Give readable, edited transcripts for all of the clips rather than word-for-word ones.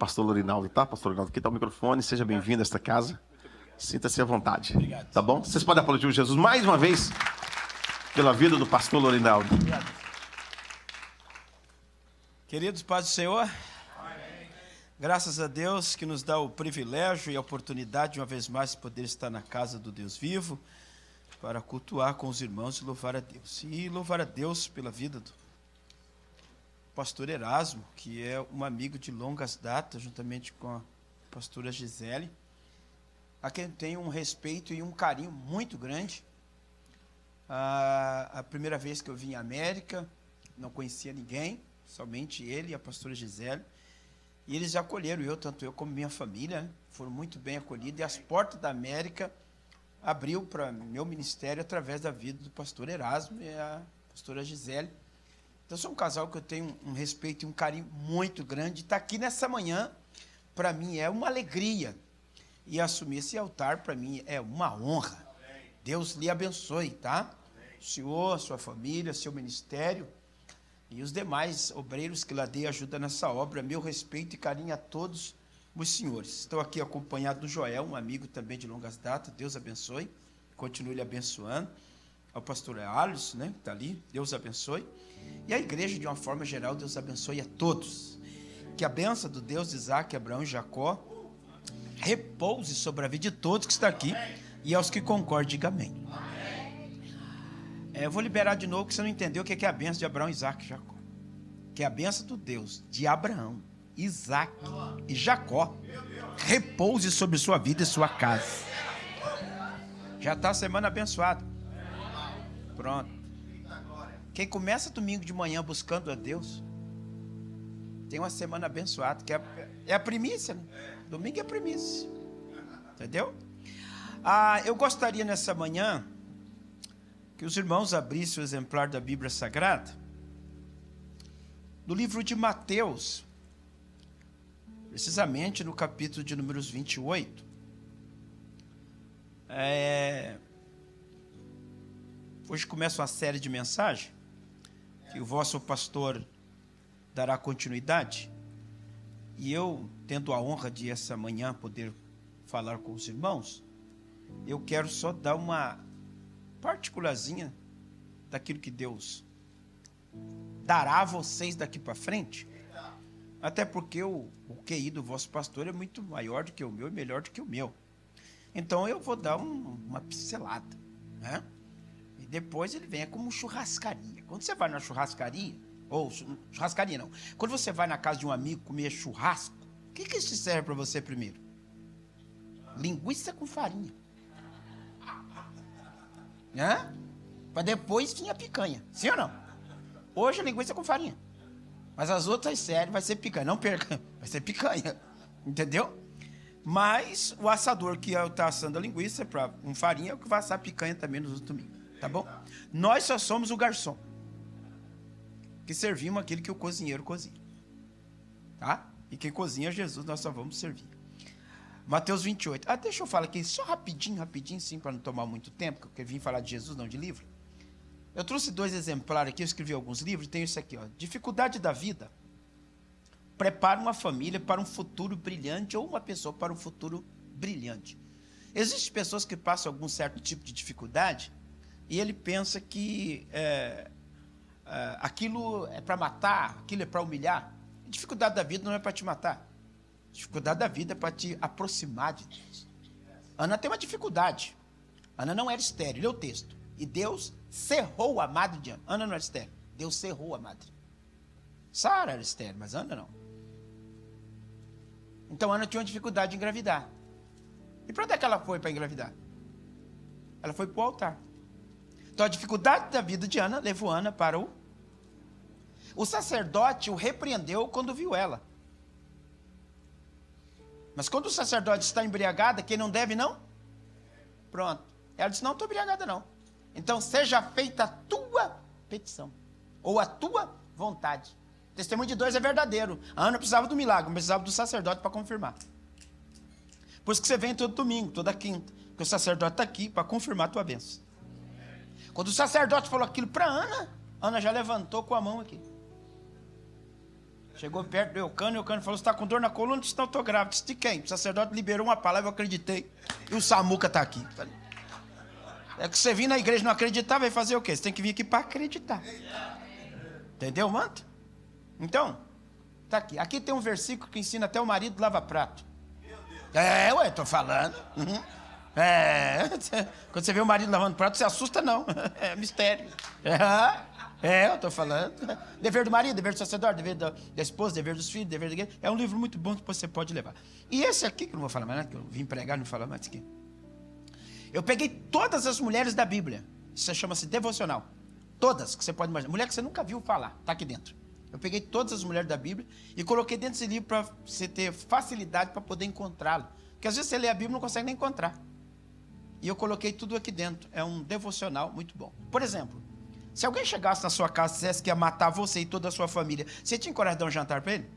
Pastor Lorinaldo, tá? Pastor Lorinaldo, aqui tá o microfone. Seja bem-vindo a esta casa. Sinta-se à vontade. Obrigado. Tá bom? Vocês podem aplaudir Jesus mais uma vez pela vida do pastor Lorinaldo. Obrigado. Queridos, paz do Senhor. Amém. Graças a Deus que nos dá o privilégio e a oportunidade de uma vez mais poder estar na casa do Deus vivo para cultuar com os irmãos e louvar a Deus. E louvar a Deus pela vida do pastor Erasmo, que é um amigo de longas datas, juntamente com a pastora Gisele, a quem tenho um respeito e um carinho muito grande. A primeira vez que eu vim à América, não conhecia ninguém, somente ele e a pastora Gisele, e eles acolheram tanto eu como minha família, né? Foram muito bem acolhidos, e as portas da América abriu para meu ministério através da vida do pastor Erasmo e a pastora Gisele. Então, sou um casal que eu tenho um respeito e um carinho muito grande. Estar aqui nessa manhã, para mim, é uma alegria. E assumir esse altar, para mim, é uma honra. Deus lhe abençoe, tá? O senhor, a sua família, seu ministério e os demais obreiros que lá dê ajuda nessa obra. Meu respeito e carinho a todos os senhores. Estou aqui acompanhado do Joel, um amigo também de longas datas. Deus abençoe. Continue lhe abençoando. Ao pastor Alisson, né, que está ali. Deus abençoe. E a igreja, de uma forma geral, Deus abençoe a todos. Que a bênção do Deus de Isaac, Abraão e Jacó repouse sobre a vida de todos que estão aqui. E aos que concordam, diga amém. Eu vou liberar de novo, que você não entendeu o que é a bênção de Abraão, Isaac e Jacó. Que é a bênção do Deus de Abraão, Isaac e Jacó repouse sobre sua vida e sua casa. Já está a semana abençoada. Pronto. Quem começa domingo de manhã buscando a Deus, tem uma semana abençoada, que é a primícia, né? Domingo é a primícia. Entendeu? Eu gostaria nessa manhã que os irmãos abrissem o exemplar da Bíblia Sagrada, no livro de Mateus, precisamente no capítulo de números 28. Hoje começa uma série de mensagens que o vosso pastor dará continuidade. E eu, tendo a honra de essa manhã poder falar com os irmãos, eu quero só dar uma particularzinha daquilo que Deus dará a vocês daqui para frente. Até porque o QI do vosso pastor é muito maior do que o meu e melhor do que o meu. Então eu vou dar uma pincelada, né? E depois ele vem como churrascaria. Quando você vai na churrascaria, ou churrascaria não, quando você vai na casa de um amigo comer churrasco, o que isso serve para você primeiro? Linguiça com farinha. Né? Para depois vir a picanha. Sim ou não? Hoje é linguiça com farinha. Mas as outras séries vai ser picanha. Não perca, vai ser picanha. Entendeu? Mas o assador que está assando a linguiça com farinha é o que vai assar a picanha também nos outros domingos. Tá bom? Nós só somos o garçom, que servimos aquilo que o cozinheiro cozinha. Tá? E quem cozinha é Jesus, nós só vamos servir. Mateus 28. Deixa eu falar aqui só rapidinho sim, para não tomar muito tempo, porque eu vim falar de Jesus, não de livro. Eu trouxe 2 exemplares aqui, eu escrevi alguns livros, tem isso aqui, ó. Dificuldade da vida prepara uma família para um futuro brilhante ou uma pessoa para um futuro brilhante. Existem pessoas que passam algum certo tipo de dificuldade e ele pensa que aquilo é para matar, aquilo é para humilhar. A dificuldade da vida não é para te matar. A dificuldade da vida é para te aproximar de Deus. Ana tem uma dificuldade. Ana não era estéril, lê o texto. E Deus cerrou a madre de Ana. Ana não era estéril, Deus cerrou a madre. Sara era estéril, mas Ana não. Então Ana tinha uma dificuldade de engravidar. E para onde é que ela foi para engravidar? Ela foi para o altar. Então a dificuldade da vida de Ana levou Ana para o sacerdote o repreendeu quando viu ela. Mas quando o sacerdote está embriagada, quem não deve não? Pronto. Ela disse, não estou embriagada não. Então seja feita a tua petição. Ou a tua vontade. O testemunho de 2 é verdadeiro. A Ana precisava do milagre, não precisava do sacerdote para confirmar. Por isso que você vem todo domingo, toda quinta. Porque o sacerdote está aqui para confirmar a tua bênção. Quando o sacerdote falou aquilo para Ana, Ana já levantou com a mão aqui. Chegou perto do Eucânio falou, você está com dor na coluna? Eu disse, não, estou grávida. Disse, de quem? O sacerdote liberou uma palavra, eu acreditei. E o Samuca está aqui. É que você vir na igreja e não acreditar, vai fazer o quê? Você tem que vir aqui para acreditar. Entendeu, manto? Então, tá aqui. Aqui tem um versículo que ensina até o marido lava prato. Estou falando. Uhum. Quando você vê o marido lavando prato, você assusta não. É mistério. Eu estou falando. Dever do marido, dever do sacerdote, dever da esposa, dever dos filhos, dever da igreja. É um livro muito bom que você pode levar. E esse aqui, que eu não vou falar mais nada, que eu vim pregar e não falar mais aqui. Eu peguei todas as mulheres da Bíblia. Isso chama-se devocional. Todas que você pode imaginar. Mulher que você nunca viu falar, está aqui dentro. Eu peguei todas as mulheres da Bíblia e coloquei dentro desse livro para você ter facilidade para poder encontrá-lo. Porque às vezes você lê a Bíblia e não consegue nem encontrar. E eu coloquei tudo aqui dentro. É um devocional muito bom. Por exemplo, se alguém chegasse na sua casa e dissesse que ia matar você e toda a sua família, você tinha coragem de dar um jantar para ele?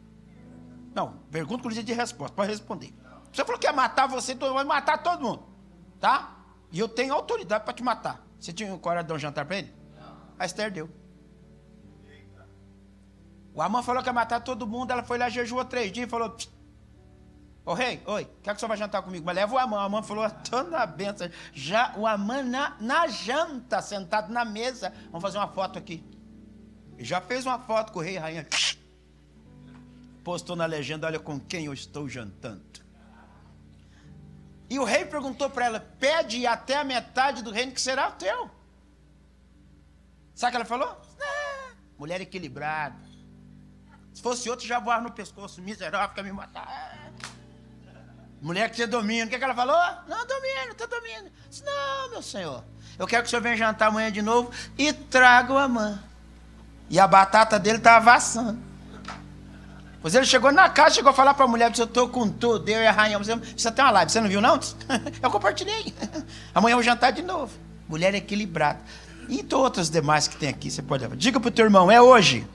Não, pergunta com dia de resposta, pode responder. Você falou que ia matar você, vai matar todo mundo, tá? E eu tenho autoridade para te matar. Você tinha coragem de dar um jantar para ele? Não. A Esther deu. O Amã falou que ia matar todo mundo, ela foi lá, jejuou 3 dias e falou, ô rei, oi, quer que você vai jantar comigo? Mas leva o Amã. O Amã falou, tô na benção. Já o Amã na janta, sentado na mesa, vamos fazer uma foto aqui. E já fez uma foto com o rei e a rainha. Postou na legenda, olha com quem eu estou jantando. E o rei perguntou para ela, pede até a metade do reino que será o teu. Sabe o que ela falou? Mulher equilibrada. Se fosse outro, já voava no pescoço. Miserável, quer me matar. Mulher que você domina. O que ela falou? Não, domino, tô domino. Disse, não, meu senhor. Eu quero que o senhor venha jantar amanhã de novo e traga o Amã. E a batata dele estava assando. Pois ele chegou na casa, chegou a falar para a mulher, eu estou com tudo, eu e a rainha, você tem uma live, você não viu não? Eu compartilhei. Amanhã eu vou jantar de novo. Mulher equilibrada. E outras demais que tem aqui, você pode levar. Diga para o teu irmão, é hoje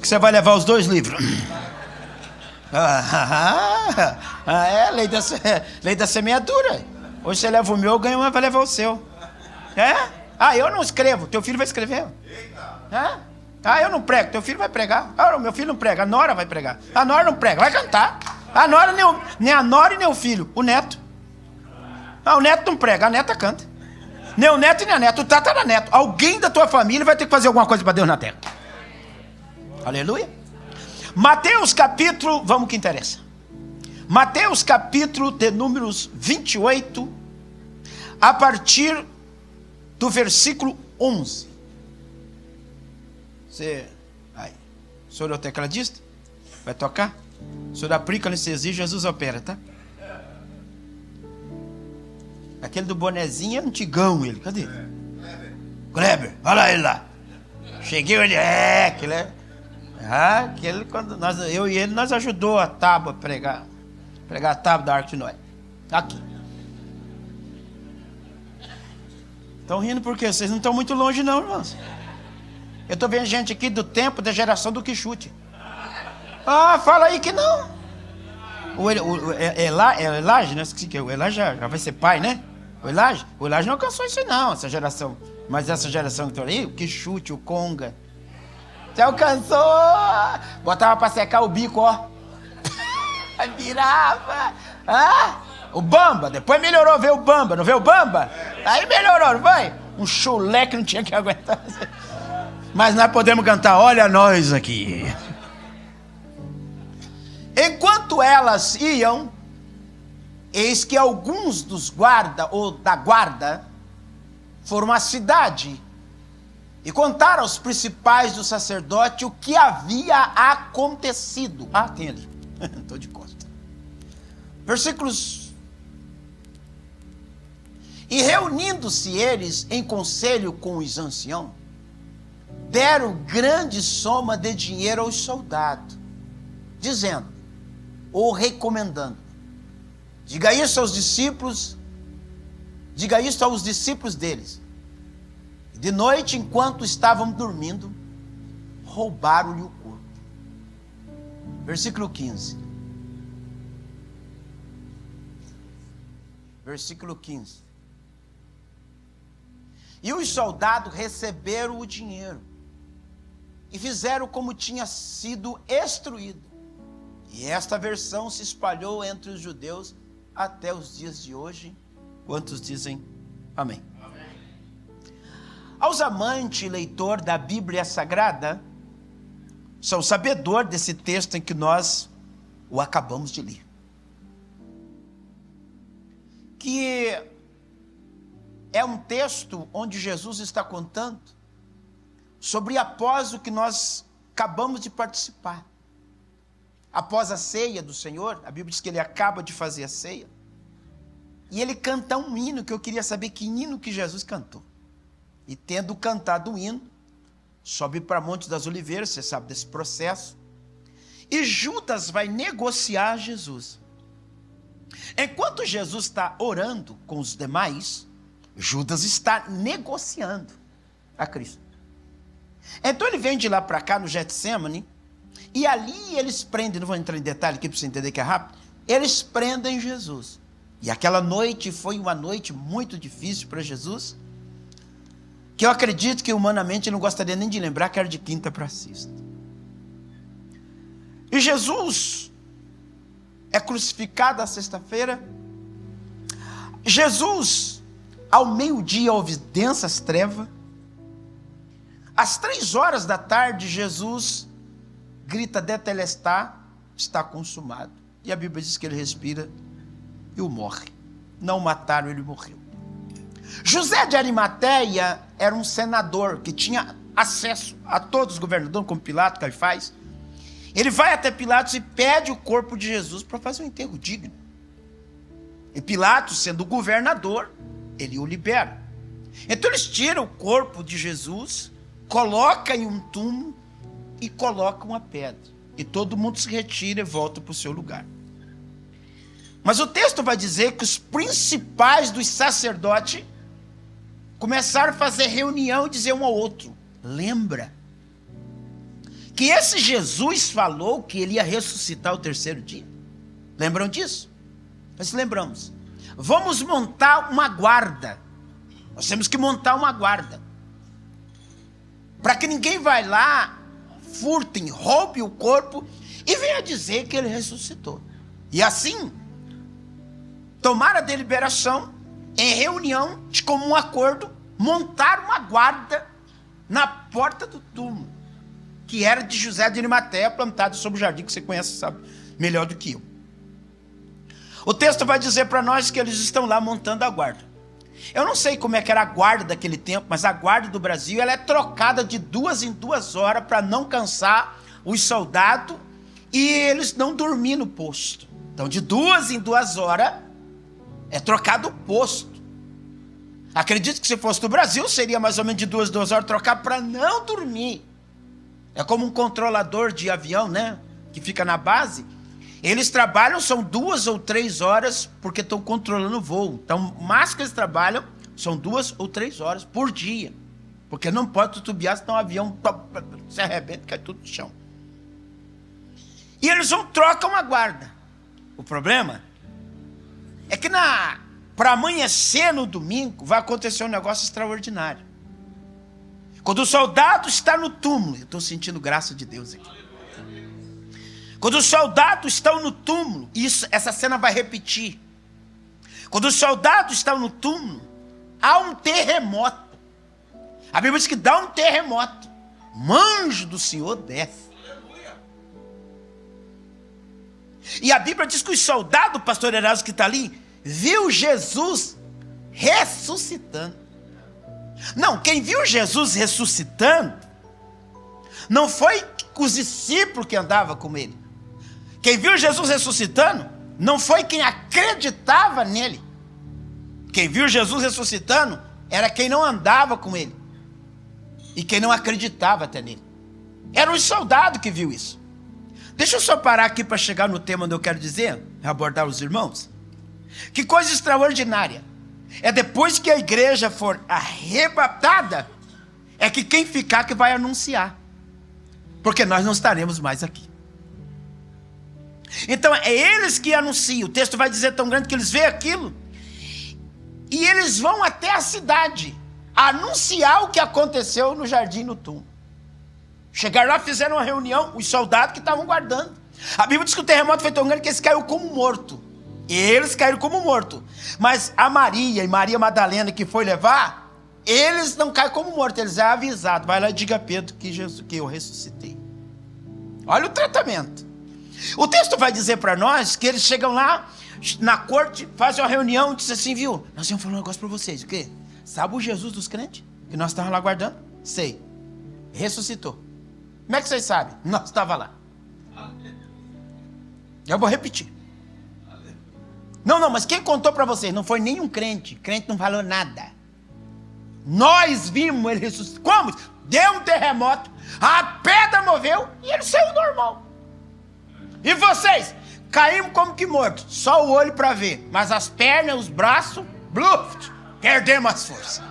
que você vai levar os 2 livros. Lei da semeadura. Hoje você leva o meu, eu ganho, mas vai levar o seu. Eu não escrevo, teu filho vai escrever. Eu não prego, teu filho vai pregar. Meu filho não prega, a nora vai pregar. A nora não prega, vai cantar. A nora, nem a nora e nem o filho, o neto. O neto não prega, a neta canta. Nem o neto e nem a neta, o tataraneto. Alguém da tua família vai ter que fazer alguma coisa para Deus na terra. Aleluia. Mateus capítulo, vamos que interessa. Mateus capítulo de números 28, a partir do versículo 11. Você, o senhor é o tecladista? Vai tocar? O senhor aplica anestesia, Jesus opera, tá? Aquele do bonezinho é antigão, ele, cadê? Kleber, olha ele lá. Cheguei, ele, aquele é... aquele, quando eu e ele, nós ajudou a tábua a pregar a tábua da Arca de Noé. Aqui. Estão rindo por quê? Vocês não estão muito longe não, irmãos. Eu estou vendo gente aqui do tempo da geração do Quixute. Fala aí que não. O Elijah, né? Esqueci que o Elijah já vai ser pai, né? O Elijah não alcançou isso não, essa geração. Mas essa geração que está aí, o Quixute, o Conga. Você alcançou. Botava para secar o bico, ó. Virava. O Bamba, depois melhorou, veio o Bamba, não veio o Bamba? Aí melhorou, não foi? Um chulé que não tinha que aguentar. Mas nós podemos cantar, olha nós aqui. Enquanto elas iam, eis que alguns dos guarda ou da guarda foram à cidade e contaram aos principais do sacerdote o que havia acontecido. Tem ali. Estou de costa. Versículos. E reunindo-se eles em conselho com os anciãos, deram grande soma de dinheiro aos soldados, dizendo, ou recomendando, diga isso aos discípulos deles. De noite, enquanto estavam dormindo, roubaram-lhe o corpo. Versículo 15. Versículo 15. E os soldados receberam o dinheiro e fizeram como tinha sido instruído. E esta versão se espalhou entre os judeus até os dias de hoje. Quantos dizem amém? Amém. Aos amantes e leitor da Bíblia Sagrada, são sabedor desse texto em que nós o acabamos de ler. Que é um texto onde Jesus está contando sobre após o que nós acabamos de participar. Após a ceia do Senhor, a Bíblia diz que ele acaba de fazer a ceia. E ele canta um hino, que eu queria saber que hino que Jesus cantou. E tendo cantado o hino, sobe para Monte das Oliveiras, você sabe desse processo. E Judas vai negociar Jesus. Enquanto Jesus está orando com os demais, Judas está negociando a Cristo. Então ele vem de lá para cá no Getsemane, e ali eles prendem, não vou entrar em detalhe aqui para você entender que é rápido, eles prendem Jesus. E aquela noite foi uma noite muito difícil para Jesus, que eu acredito que humanamente ele não gostaria nem de lembrar, que era de quinta para sexta. E Jesus é crucificado à sexta-feira. Jesus, ao meio-dia, houve densas trevas. Às 3 da tarde, Jesus grita tetelestai, está consumado. E a Bíblia diz que ele respira e o morre. Não mataram, ele morreu. José de Arimateia era um senador que tinha acesso a todos os governadores, como Pilatos, Caifás. Ele vai até Pilatos e pede o corpo de Jesus para fazer um enterro digno. E Pilatos, sendo o governador, ele o libera. Então eles tiram o corpo de Jesus, colocam em um túmulo e colocam uma pedra. E todo mundo se retira e volta para o seu lugar. Mas o texto vai dizer que os principais dos sacerdotes começaram a fazer reunião e dizer um ao outro: lembra que esse Jesus falou que ele ia ressuscitar ao terceiro dia? Lembram disso? Nós lembramos. Vamos montar uma guarda. Nós temos que montar uma guarda, para que ninguém vai lá, furtem, roube o corpo e venha dizer que ele ressuscitou. E assim, tomaram a deliberação, em reunião, de comum acordo, montar uma guarda na porta do túmulo, que era de José de Arimateia, plantado sobre o jardim, que você conhece, sabe, melhor do que eu. O texto vai dizer para nós que eles estão lá montando a guarda. Eu não sei como é que era a guarda daquele tempo, mas a guarda do Brasil, ela é trocada de 2 em 2 horas para não cansar os soldados e eles não dormirem no posto. Então, de 2 em 2 horas é trocado o posto. Acredito que se fosse do Brasil, seria mais ou menos de 2 em 2 horas trocar para não dormir. É como um controlador de avião, né? Que fica na base. Eles trabalham, são 2 ou 3 horas, porque estão controlando o voo. Então, o máximo que eles trabalham são 2 ou 3 horas por dia. Porque não pode tutubiar, senão o avião se arrebenta e cai tudo no chão. E eles trocam a guarda. O problema é que para amanhecer no domingo, vai acontecer um negócio extraordinário. Quando o soldado está no túmulo, eu estou sentindo graça de Deus aqui. Quando os soldados estão no túmulo, essa cena vai repetir. Quando os soldados estão no túmulo, há um terremoto. A Bíblia diz que dá um terremoto. Um anjo do Senhor desce. E a Bíblia diz que os soldados, o pastor Erasmo que está ali, viu Jesus ressuscitando. Não, quem viu Jesus ressuscitando não foi os discípulos que andavam com ele. Quem viu Jesus ressuscitando não foi quem acreditava nele. Quem viu Jesus ressuscitando era quem não andava com ele e quem não acreditava até nele. Eram os soldados que viu isso. Deixa eu só parar aqui para chegar no tema onde eu quero dizer, abordar os irmãos. Que coisa extraordinária. É depois que a igreja for arrebatada, é que quem ficar que vai anunciar. Porque nós não estaremos mais aqui. Então é eles que anunciam. O texto vai dizer tão grande que eles veem aquilo e eles vão até a cidade anunciar o que aconteceu no jardim, no túmulo. Chegaram lá, fizeram uma reunião, os soldados que estavam guardando. A Bíblia diz que o terremoto foi tão grande que eles caíram como morto. Eles caíram como morto. Mas a Maria e Maria Madalena que foi levar, eles não caem como morto, eles é avisado. Vai lá e diga a Pedro que eu ressuscitei. Olha o tratamento. O texto vai dizer para nós que eles chegam lá na corte, fazem uma reunião e dizem assim, viu? Nós vamos falar um negócio para vocês. O quê? Sabe o Jesus dos crentes? Que nós estávamos lá guardando? Sei. Ressuscitou. Como é que vocês sabem? Nós estávamos lá. Eu vou repetir. Não, mas quem contou para vocês? Não foi nenhum crente. Crente não falou nada. Nós vimos ele ressuscitar. Como? Deu um terremoto, a pedra moveu e ele saiu normal. E vocês? Caímos como que mortos. Só o olho para ver. Mas as pernas, os braços, bluft, perdemos as forças.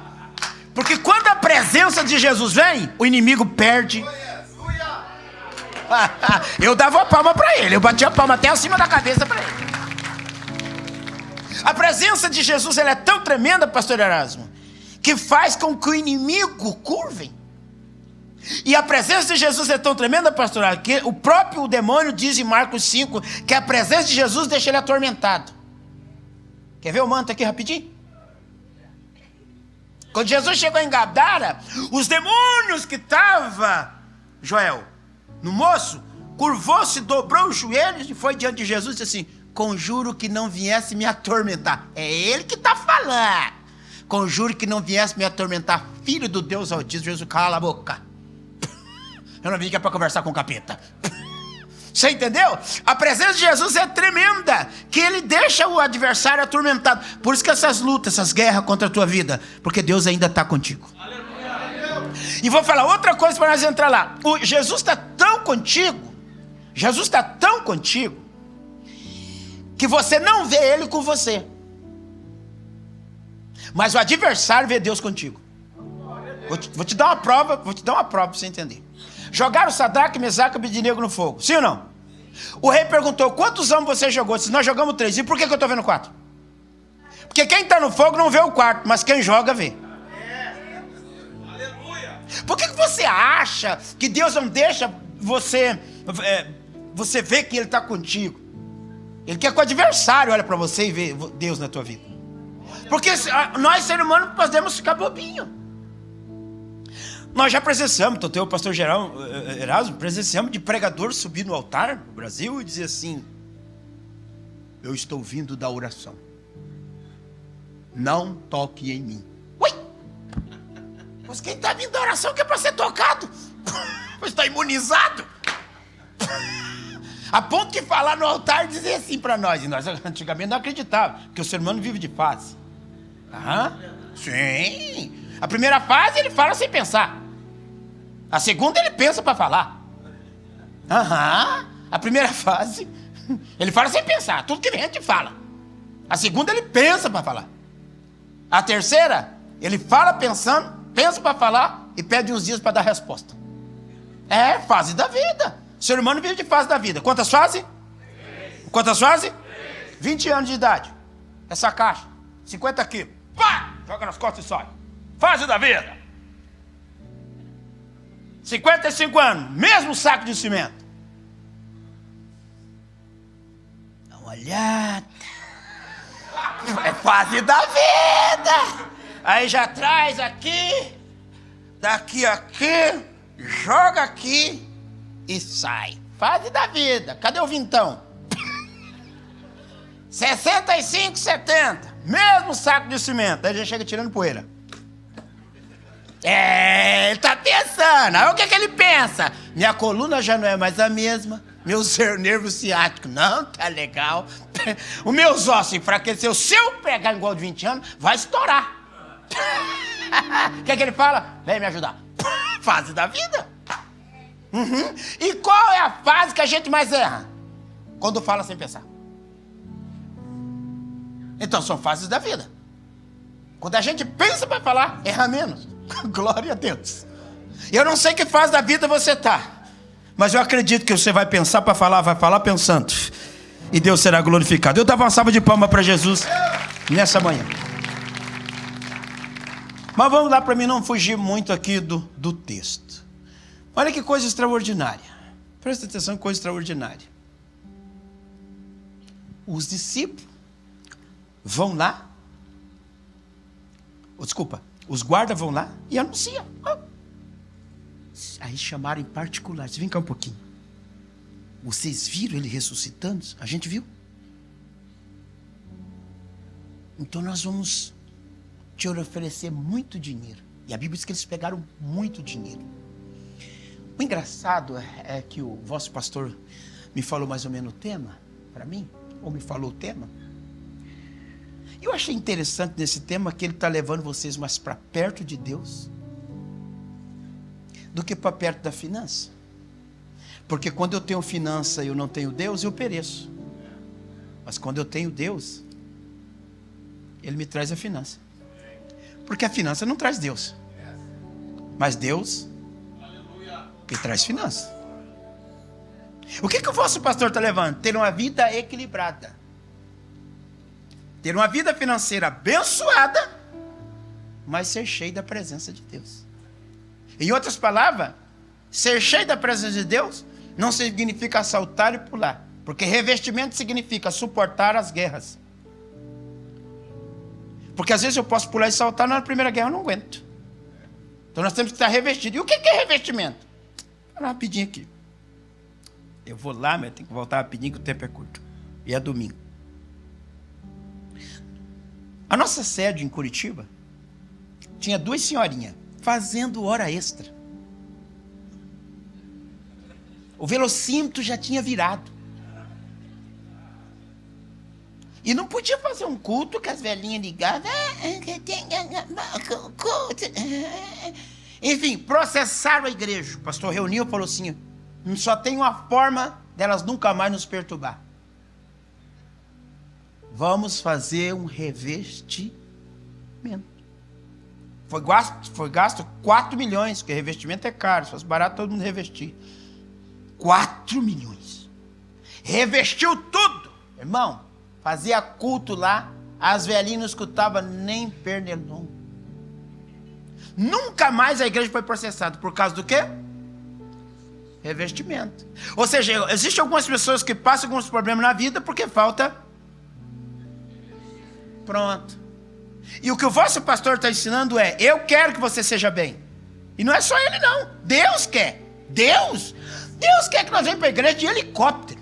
Porque quando a presença de Jesus vem, o inimigo perde. Eu dava a palma para ele. Eu batia a palma até acima da cabeça para ele. A presença de Jesus ela é tão tremenda, pastor Erasmo, que faz com que o inimigo curvem. E a presença de Jesus é tão tremenda, pastor, que o próprio demônio diz em Marcos 5 que a presença de Jesus deixa ele atormentado. Quer ver o manto aqui rapidinho? Quando Jesus chegou em Gadara, os demônios que estavam, Joel, no moço, curvou-se, dobrou os joelhos e foi diante de Jesus e disse assim, conjuro que não viesse me atormentar. É ele que está falando. Conjuro que não viesse me atormentar, filho do Deus Altíssimo. Jesus, cala a boca. Eu não vim aqui para conversar com o capeta. Você entendeu? A presença de Jesus é tremenda, que ele deixa o adversário atormentado. Por isso que essas lutas, essas guerras contra a tua vida, porque Deus ainda está contigo. E vou falar outra coisa para nós entrar lá. Jesus está tão contigo, Jesus está tão contigo, que você não vê ele com você, mas o adversário vê Deus contigo. Vou te dar uma prova para você entender. Jogaram Sadraque, Mesaque e Abednego no fogo, sim ou não? O rei perguntou, quantos homens você jogou? Disse, nós jogamos 3. E por que eu estou vendo 4? Porque quem está no fogo não vê o quarto, mas quem joga vê. Por que você acha que Deus não deixa você ver que ele está contigo? Ele quer que o adversário olhe para você e vê Deus na tua vida. Porque nós, seres humanos, podemos ficar bobinhos. Nós já presenciamos, tanto eu, o pastor Erasmo, presenciamos de pregador subir no altar no Brasil e dizer assim, eu estou vindo da oração. Não toque em mim. Ui! Mas quem está vindo da oração que é para ser tocado? Você está imunizado? A ponto de falar no altar e dizer assim para nós. E nós antigamente não acreditávamos, porque o ser humano vive de fase. Sim. A primeira fase ele fala sem pensar. A segunda ele pensa para falar. A primeira fase ele fala sem pensar. Tudo que vem a gente fala. A segunda ele pensa para falar. A terceira ele fala pensando, pensa para falar e pede uns dias para dar resposta. É fase da vida. O ser humano vive de fase da vida. Quantas fases? 3. Quantas fases? 3. 20 anos de idade. Essa caixa, 50 quilos. Pá! Joga nas costas e sai. Fase da vida. 55 anos, mesmo saco de cimento. Dá uma olhada. É fase da vida. Aí já traz aqui, daqui aqui, joga aqui e sai. Fase da vida. Cadê o vintão? 65, 70. Mesmo saco de cimento. Aí já chega tirando poeira. Ele tá pensando. Aí o que ele pensa? Minha coluna já não é mais a mesma. Meu nervo ciático não tá legal. Os meus ossos enfraqueceu. Se eu pegar igual de 20 anos, vai estourar. O que ele fala? Vem me ajudar. Fase da vida. E qual é a fase que a gente mais erra? Quando fala sem pensar. Então são fases da vida. Quando a gente pensa para falar, erra menos. Glória a Deus. Eu não sei que fase da vida você está, mas eu acredito que você vai pensar para falar, vai falar pensando, e Deus será glorificado. Eu dava uma salva de palmas para Jesus nessa manhã. Mas vamos lá, para mim não fugir muito aqui do texto. Olha que coisa extraordinária. Presta atenção, que coisa extraordinária. Os discípulos vão lá. Os guardas vão lá e anunciam. Aí chamaram em particular. Vem cá um pouquinho. Vocês viram ele ressuscitando? A gente viu. Então nós vamos te oferecer muito dinheiro. E a Bíblia diz que eles pegaram muito dinheiro. O engraçado é que o vosso pastor me falou mais ou menos o tema para mim, ou me falou o tema. E eu achei interessante nesse tema que ele está levando vocês mais para perto de Deus do que para perto da finança. Porque quando eu tenho finança e eu não tenho Deus, eu pereço. Mas quando eu tenho Deus, Ele me traz a finança. Porque a finança não traz Deus. Mas Deus me traz finança. O que o vosso pastor está levando? Ter uma vida equilibrada. Ter uma vida financeira abençoada, mas ser cheio da presença de Deus. Em outras palavras, ser cheio da presença de Deus não significa saltar e pular. Porque revestimento significa suportar as guerras. Porque às vezes eu posso pular e saltar, na primeira guerra eu não aguento. Então nós temos que estar revestidos. E o que é revestimento? Vou rapidinho aqui. Eu vou lá, mas eu tenho que voltar rapidinho que o tempo é curto. E é domingo. A nossa sede em Curitiba tinha 2 senhorinhas fazendo hora extra. O velocímetro já tinha virado. E não podia fazer um culto que as velhinhas ligavam. Enfim, processaram a igreja. O pastor reuniu e falou assim: só tem uma forma delas nunca mais nos perturbar. Vamos fazer um revestimento. Foi gasto 4 milhões, porque revestimento é caro, se fosse barato todo mundo revestir. 4 milhões. Revestiu tudo. Irmão, fazia culto lá, as velhinhas não escutavam nem pernilongo. Nunca mais a igreja foi processada. Por causa do quê? Revestimento. Ou seja, existem algumas pessoas que passam alguns problemas na vida porque falta. Pronto. E o que o vosso pastor está ensinando é: eu quero que você seja bem. E não é só ele não. Deus quer. Deus quer que nós venhamos para a igreja de helicóptero.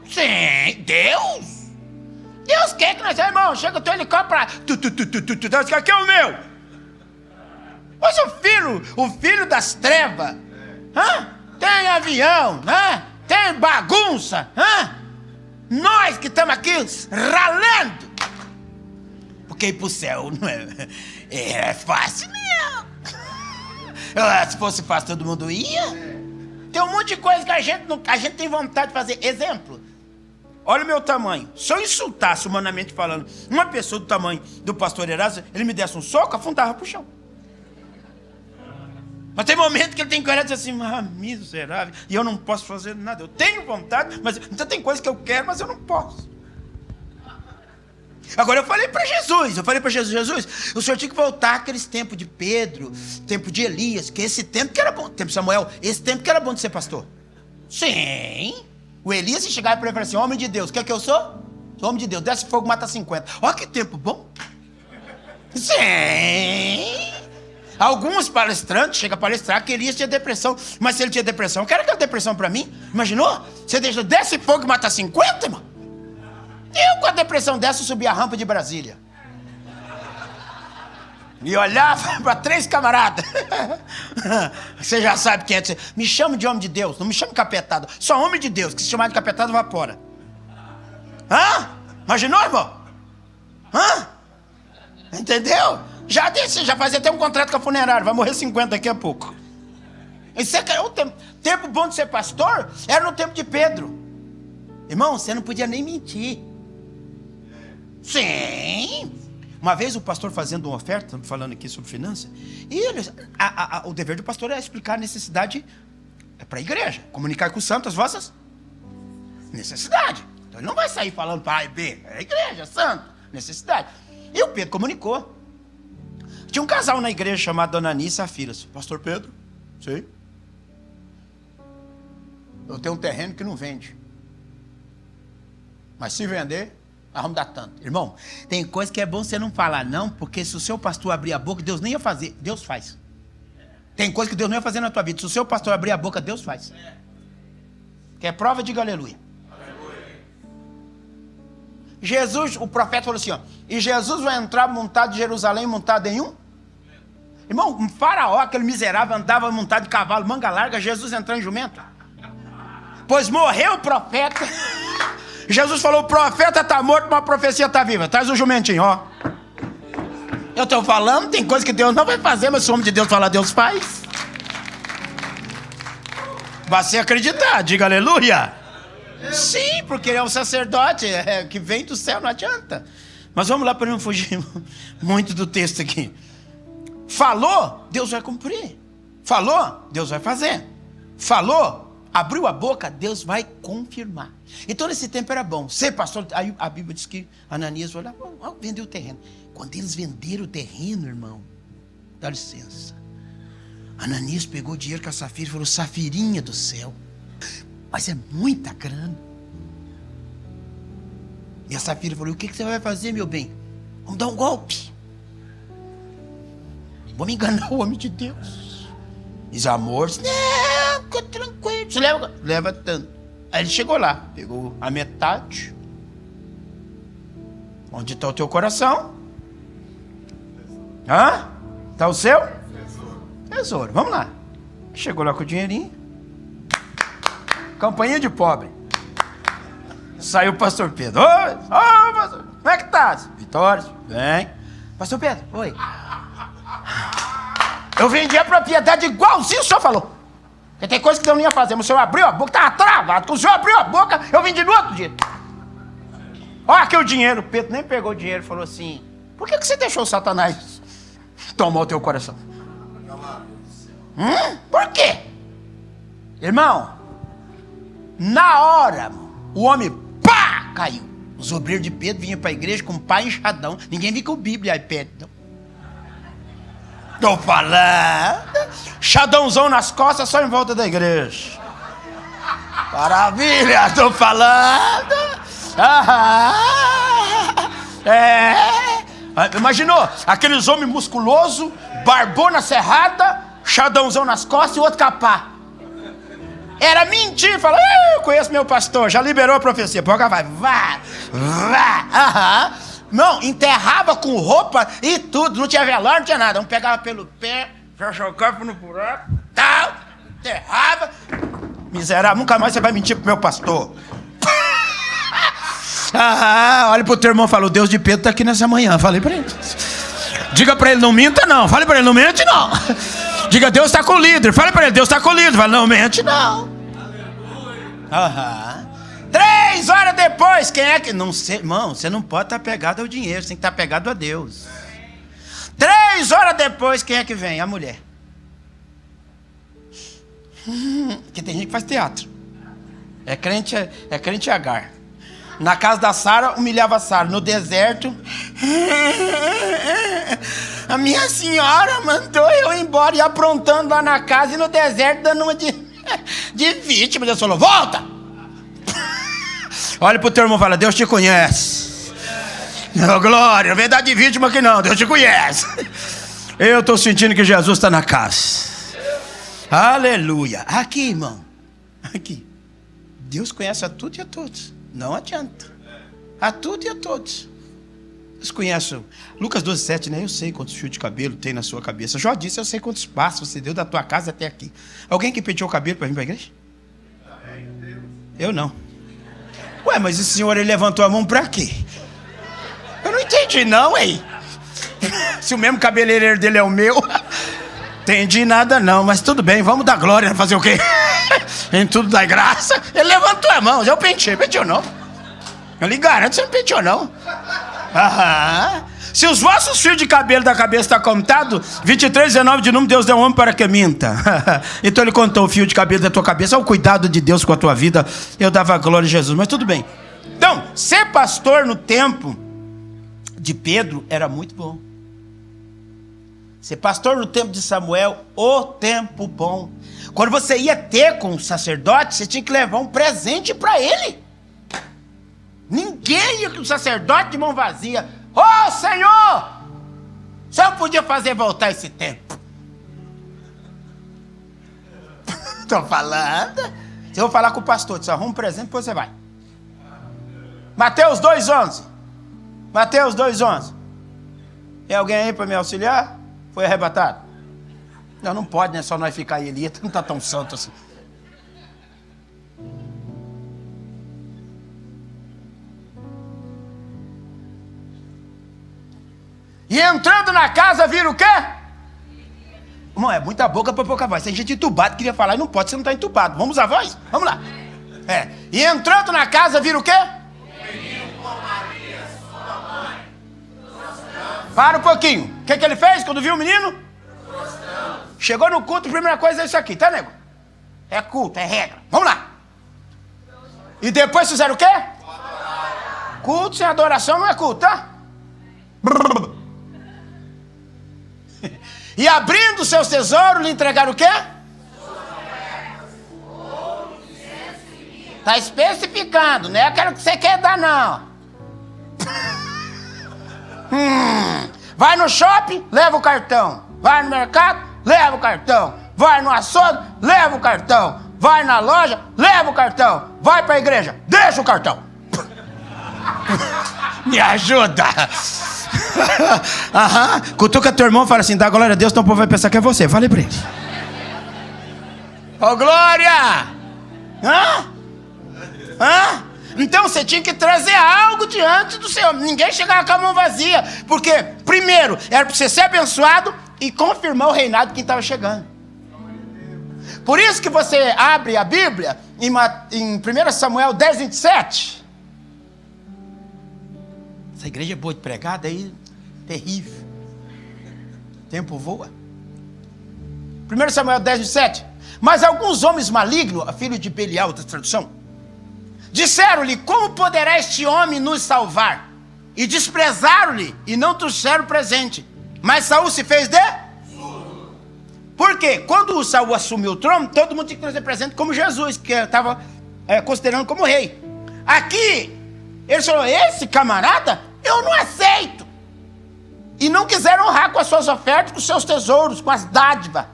Sim, Deus quer que nós, irmão, chega o teu helicóptero, Deus quer que é o meu. Pois o filho das trevas, tem avião, tem bagunça, nós que estamos aqui ralando, porque ir para o céu não é fácil não. Se fosse fácil todo mundo ia. Tem um monte de coisa que a gente tem vontade de fazer. Exemplo, olha o meu tamanho. Se eu insultasse, humanamente falando, uma pessoa do tamanho do pastor Erasmo, ele me desse um soco, afundava pro chão. Mas tem momento que ele tem que olhar e dizer assim: miserável, e eu não posso fazer nada. Eu tenho vontade, mas então tem coisa que eu quero, mas eu não posso. Agora eu falei para Jesus, Jesus, o senhor tinha que voltar àqueles tempos de Pedro, tempo de Elias, que esse tempo que era bom, tempo de Samuel, esse tempo que era bom de ser pastor. Sim. O Elias se chegava para ele e falava assim: homem de Deus, o que é que eu sou? Sou homem de Deus, desce fogo, mata 50. Olha que tempo bom. Sim. Alguns palestrantes chegam a palestrar que Elias tinha depressão, mas se ele tinha depressão, eu quero aquela depressão para mim. Imaginou? Você deixa, desce fogo e mata 50, irmão? Eu, com a depressão dessa, subi a rampa de Brasília. E olhava para 3 camaradas. Você já sabe quem é. Me chama de homem de Deus, não me chame de capetado. Só homem de Deus, que se chamar de capetado, evapora. Imaginou, irmão? Entendeu? Já fazia até um contrato com a funerária. Vai morrer 50 daqui a pouco. Isso é o tempo bom de ser pastor era no tempo de Pedro. Irmão, você não podia nem mentir. Sim. Uma vez o pastor fazendo uma oferta, estamos falando aqui sobre finanças, e o dever do pastor é explicar a necessidade para a igreja, comunicar com os santos as vossas necessidades. Então ele não vai sair falando para A e B, é a igreja, santo, necessidade. E o Pedro comunicou. Tinha um casal na igreja chamado Dona Anis e Safira. Pastor Pedro? Sim. Eu tenho um terreno que não vende. Mas se vender, nós vamos dar tanto. Irmão, tem coisa que é bom você não falar não, porque se o seu pastor abrir a boca, Deus nem ia fazer. Deus faz. Tem coisa que Deus não ia fazer na tua vida. Se o seu pastor abrir a boca, Deus faz. Quer prova? Diga aleluia. Jesus, o profeta falou assim, ó, e Jesus vai entrar montado de Jerusalém, montado em um? Irmão, um faraó, aquele miserável, andava montado de cavalo, manga larga, Jesus entrou em jumento. Pois morreu o profeta. Jesus falou, o profeta está morto, mas a profecia está viva. Traz o jumentinho, ó. Eu estou falando, tem coisa que Deus não vai fazer, mas se o homem de Deus falar, Deus faz. Vai se acreditar, diga aleluia. Sim, porque ele é um sacerdote que vem do céu, não adianta. Mas vamos lá para não fugir muito do texto aqui. Falou, Deus vai cumprir. Falou, Deus vai fazer. Falou, abriu a boca, Deus vai confirmar. Então nesse tempo era bom. Ser pastor, aí a Bíblia diz que Ananias foi lá, vendeu o terreno. Quando eles venderam o terreno, irmão, dá licença, Ananias pegou o dinheiro com a Safira e falou, Safirinha do céu, mas é muita grana. E a Safira falou, o que você vai fazer, meu bem? Vamos dar um golpe. Vamos enganar o homem de Deus. Diz, amor, não, fica tranquilo. Você leva tanto. Aí ele chegou lá, pegou a metade. Onde está o teu coração? Hã? Está o seu? Tesouro. Vamos lá. Chegou lá com o dinheirinho. Campainha de pobre. Saiu o pastor Pedro. Oi, pastor, como é que tá? Vitória, vem. Pastor Pedro, oi. Eu vendi a propriedade igualzinho o senhor falou. Porque tem coisa que Deus não ia fazer, mas o senhor abriu a boca, estava travado. Quando o senhor abriu a boca, eu vendi no outro dia. Olha aqui o dinheiro. O Pedro nem pegou o dinheiro e falou assim, por que você deixou o Satanás tomar o teu coração? Por quê? Irmão, na hora, o homem, pá, caiu. Os obreiros de Pedro vinham para a igreja com pá enxadão. Ninguém vinha com Bíblia e iPad, não. Estou falando. Xadãozão nas costas, só em volta da igreja. Maravilha, estou falando. Imaginou? Aqueles homens musculosos, barbona cerrada, xadãozão nas costas e o outro capá. Era mentira. Fala, eu conheço meu pastor, já liberou a profecia. Boca vai. Não, enterrava com roupa e tudo. Não tinha velório, não tinha nada. Um pegava pelo pé, já jogava no buraco, tal, enterrava. Miserável, nunca mais você vai mentir pro meu pastor. Olha pro teu irmão e fala, o Deus de Pedro tá aqui nessa manhã. Falei pra ele. Diga pra ele, não minta não. Fale pra ele, não mente não. Diga, Deus está com o líder. Fale para ele, Deus está com o líder. Fala, não mente não. 3 horas depois, quem é que... Não sei, irmão, você não pode estar pegado ao dinheiro, você tem que estar pegado a Deus. 3 horas depois, quem é que vem? A mulher. Porque tem gente que faz teatro. É crente Agar. Na casa da Sara, humilhava a Sara. No deserto, a minha senhora mandou eu ir embora e aprontando lá na casa e no deserto dando uma de vítima. Deus falou, volta! Olha pro teu irmão e fala, Deus te conhece. Oh, glória, não vem dar de vítima aqui não, Deus te conhece. Eu estou sentindo que Jesus está na casa. Aleluia. Aqui, irmão, aqui. Deus conhece a tudo e a todos. Não adianta. A tudo e a todos. Vocês conhecem Lucas 12:7, né? Eu sei quantos fios de cabelo tem na sua cabeça. Jó disse, eu sei quantos passos você deu da tua casa até aqui. Alguém que penteou o cabelo para vir para a igreja? Eu não. Ué, mas esse senhor, ele levantou a mão para quê? Eu não entendi não, hein? Se o mesmo cabeleireiro dele é o meu, entendi nada não, mas tudo bem, vamos dar glória, fazer o quê? Em tudo da graça. Ele levantou a mão, eu penteou não. Eu lhe garanto, você não penteou não. Se os vossos fios de cabelo da cabeça estão contados, 23:19 de número, Deus deu um homem para que minta. Então ele contou o fio de cabelo da tua cabeça. Olha o cuidado de Deus com a tua vida. Eu dava glória a Jesus, mas tudo bem. Então, ser pastor no tempo de Pedro era muito bom. Ser pastor no tempo de Samuel, o tempo bom. Quando você ia ter com o sacerdote, você tinha que levar um presente para ele. Ninguém ia com o sacerdote de mão vazia. Ô Senhor, o Senhor podia fazer voltar esse tempo. Estou falando. Se eu vou falar com o pastor, você arruma um presente, depois você vai. Mateus 2,11. Mateus 2,11. Tem alguém aí para me auxiliar? Foi arrebatado? Não pode, né? Só nós ficar aí, Elias não está tão santo assim. E entrando na casa, viram o quê? Irmão, é muita boca para pouca voz. Tem gente entubada que queria falar e não pode, você não está entubado. Vamos usar a voz? Vamos lá. E entrando na casa, viram o quê? Para um pouquinho. O que ele fez quando viu o menino? Chegou no culto, a primeira coisa é isso aqui, tá, nego? É culto, é regra. Vamos lá. E depois fizeram o quê? Culto sem adoração não é culto, tá? E abrindo seus tesouros, lhe entregaram o quê? Está especificando, não é aquilo que você quer dar, não. Vai no shopping, leva o cartão. Vai no mercado, leva o cartão. Vai no açougue, leva o cartão. Vai na loja, leva o cartão. Vai para a igreja, deixa o cartão. Me ajuda. Cutuca teu irmão e fala assim: dá glória a Deus, então o povo vai pensar que é você. Falei para ele. Ô, glória! Então você tinha que trazer algo diante do Senhor. Ninguém chegava com a mão vazia. Porque, primeiro, era para você ser abençoado e confirmar o reinado de quem estava chegando. Por isso que você abre a Bíblia em 1 Samuel 10, 27. Essa igreja é boa de pregar, daí terrível. O tempo voa. 1 Samuel 10, 27. Mas alguns homens malignos, filho de Belial, outra tradução, disseram-lhe: como poderá este homem nos salvar? E desprezaram-lhe e não trouxeram presente. Mas Saul se fez de? Por quê? Quando Saul assumiu o trono, todo mundo tinha que trazer presente como Jesus, que estava considerando como rei. Aqui, ele falou: esse camarada, eu não aceito. E não quiseram honrar com as suas ofertas, com os seus tesouros, com as dádivas.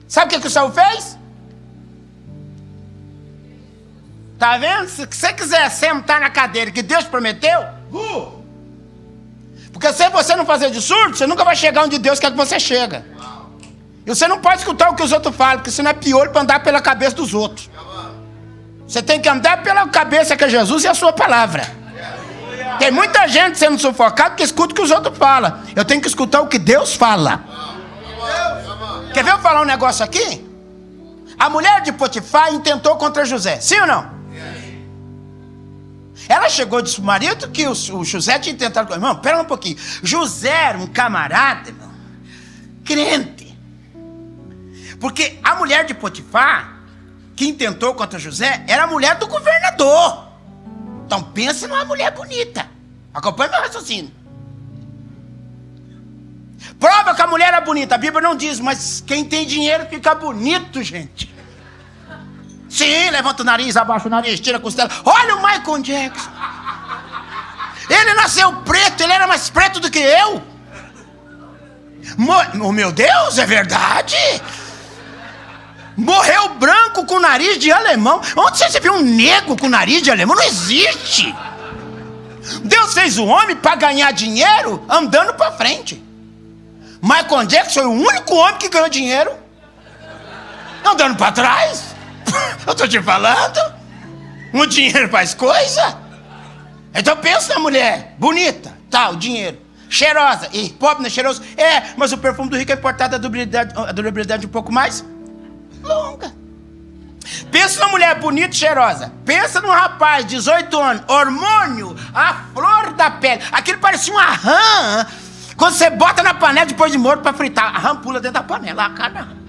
Sabe o que o Saul fez? Tá vendo? Se você quiser sentar na cadeira que Deus prometeu, porque se você não fazer de surdo, você nunca vai chegar onde Deus quer que você chega. E você não pode escutar o que os outros falam, porque senão é pior para andar pela cabeça dos outros. Você tem que andar pela cabeça que é Jesus e a sua palavra. Tem muita gente sendo sufocada que escuta o que os outros falam. Eu tenho que escutar o que Deus fala. Quer ver eu falar um negócio aqui? A mulher de Potifar intentou contra José, sim ou não? Ela chegou e disse pro marido que o José tinha tentado. Irmão, pera um pouquinho. José era um camarada, irmão, crente. Porque a mulher de Potifar, que intentou contra José, era a mulher do governador. Então pensa numa mulher bonita. Acompanha meu raciocínio. Prova que a mulher era bonita. A Bíblia não diz, mas quem tem dinheiro fica bonito, gente. Sim, levanta o nariz, abaixa o nariz, tira a costela. Olha o Michael Jackson. Ele nasceu preto, ele era mais preto do que eu. Oh, meu Deus, é verdade? Morreu branco com nariz de alemão. Onde você viu um negro com nariz de alemão? Não existe. Deus fez o homem para ganhar dinheiro andando para frente. Michael Jackson foi o único homem que ganhou dinheiro andando para trás. Eu estou te falando. O dinheiro faz coisa. Então pensa na mulher bonita, tá, o dinheiro, cheirosa. E pobre não é cheiroso? É, mas o perfume do rico é importado, a durabilidade um pouco mais longa. Pensa numa mulher bonita e cheirosa. Pensa num rapaz, 18 anos, hormônio, a flor da pele. Aquilo parecia uma rã. Quando você bota na panela depois de morto para fritar, a rã pula dentro da panela, a cada.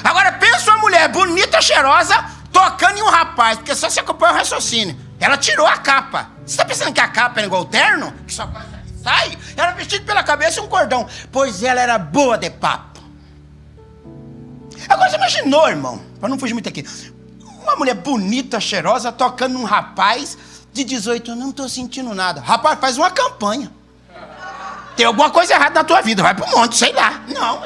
Agora pensa uma mulher bonita, cheirosa, tocando em um rapaz, porque só se acompanha o raciocínio. Ela tirou a capa. Você está pensando que a capa é igual o terno? Que só faz isso. sai. Era vestido pela cabeça e um cordão, pois ela era boa de papo. Agora você imaginou, irmão, para não fugir muito aqui, uma mulher bonita, cheirosa, tocando num rapaz de 18 anos, não estou sentindo nada. Rapaz, faz uma campanha. Tem alguma coisa errada na tua vida, vai pro monte, sei lá. Não.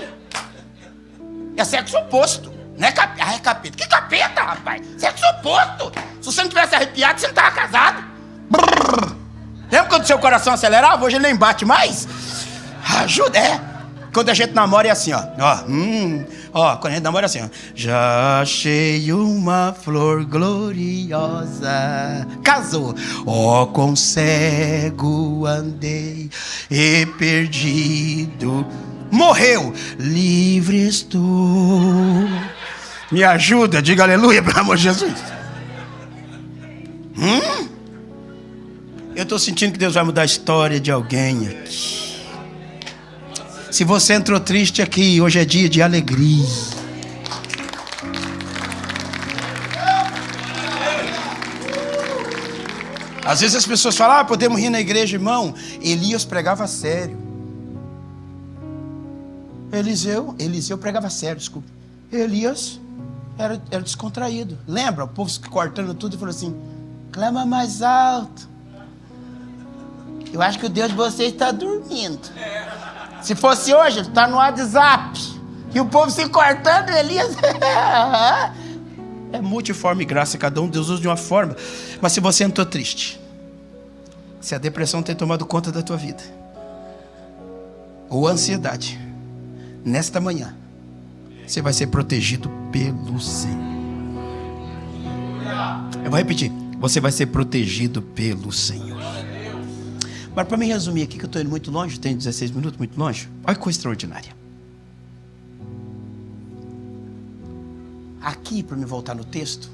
É sexo oposto. Não é capeta. Ah, é capeta. Que capeta, rapaz? Sexo oposto. Se você não tivesse arrepiado, você não estava casado. Brrr. Lembra quando seu coração acelerava? Hoje ele nem bate mais. Ajuda, é. Quando a gente namora é assim, ó. Quando a gente namora é assim, ó. Já achei uma flor gloriosa. Casou. Com cego andei e perdido. Morreu. Livre estou. Me ajuda, diga aleluia, pelo amor de Jesus. Eu estou sentindo que Deus vai mudar a história de alguém aqui. Se você entrou triste aqui, hoje é dia de alegria. Às vezes as pessoas falam, podemos rir na igreja, irmão. Elias pregava sério. Eliseu pregava sério, desculpa. Elias era descontraído. Lembra? O povo cortando tudo e falou assim, clama mais alto. Eu acho que o Deus de vocês está dormindo. Se fosse hoje, ele está no WhatsApp. E o povo se cortando, Elias. É multiforme graça, cada um Deus usa de uma forma. Mas se você entrou triste, se a depressão tem tomado conta da tua vida, ou a ansiedade, nesta manhã, você vai ser protegido pelo Senhor. Eu vou repetir. Você vai ser protegido pelo Senhor. Mas para mim resumir aqui, que eu estou indo muito longe, tenho 16 minutos, muito longe. Olha que coisa extraordinária. Aqui, para me voltar no texto,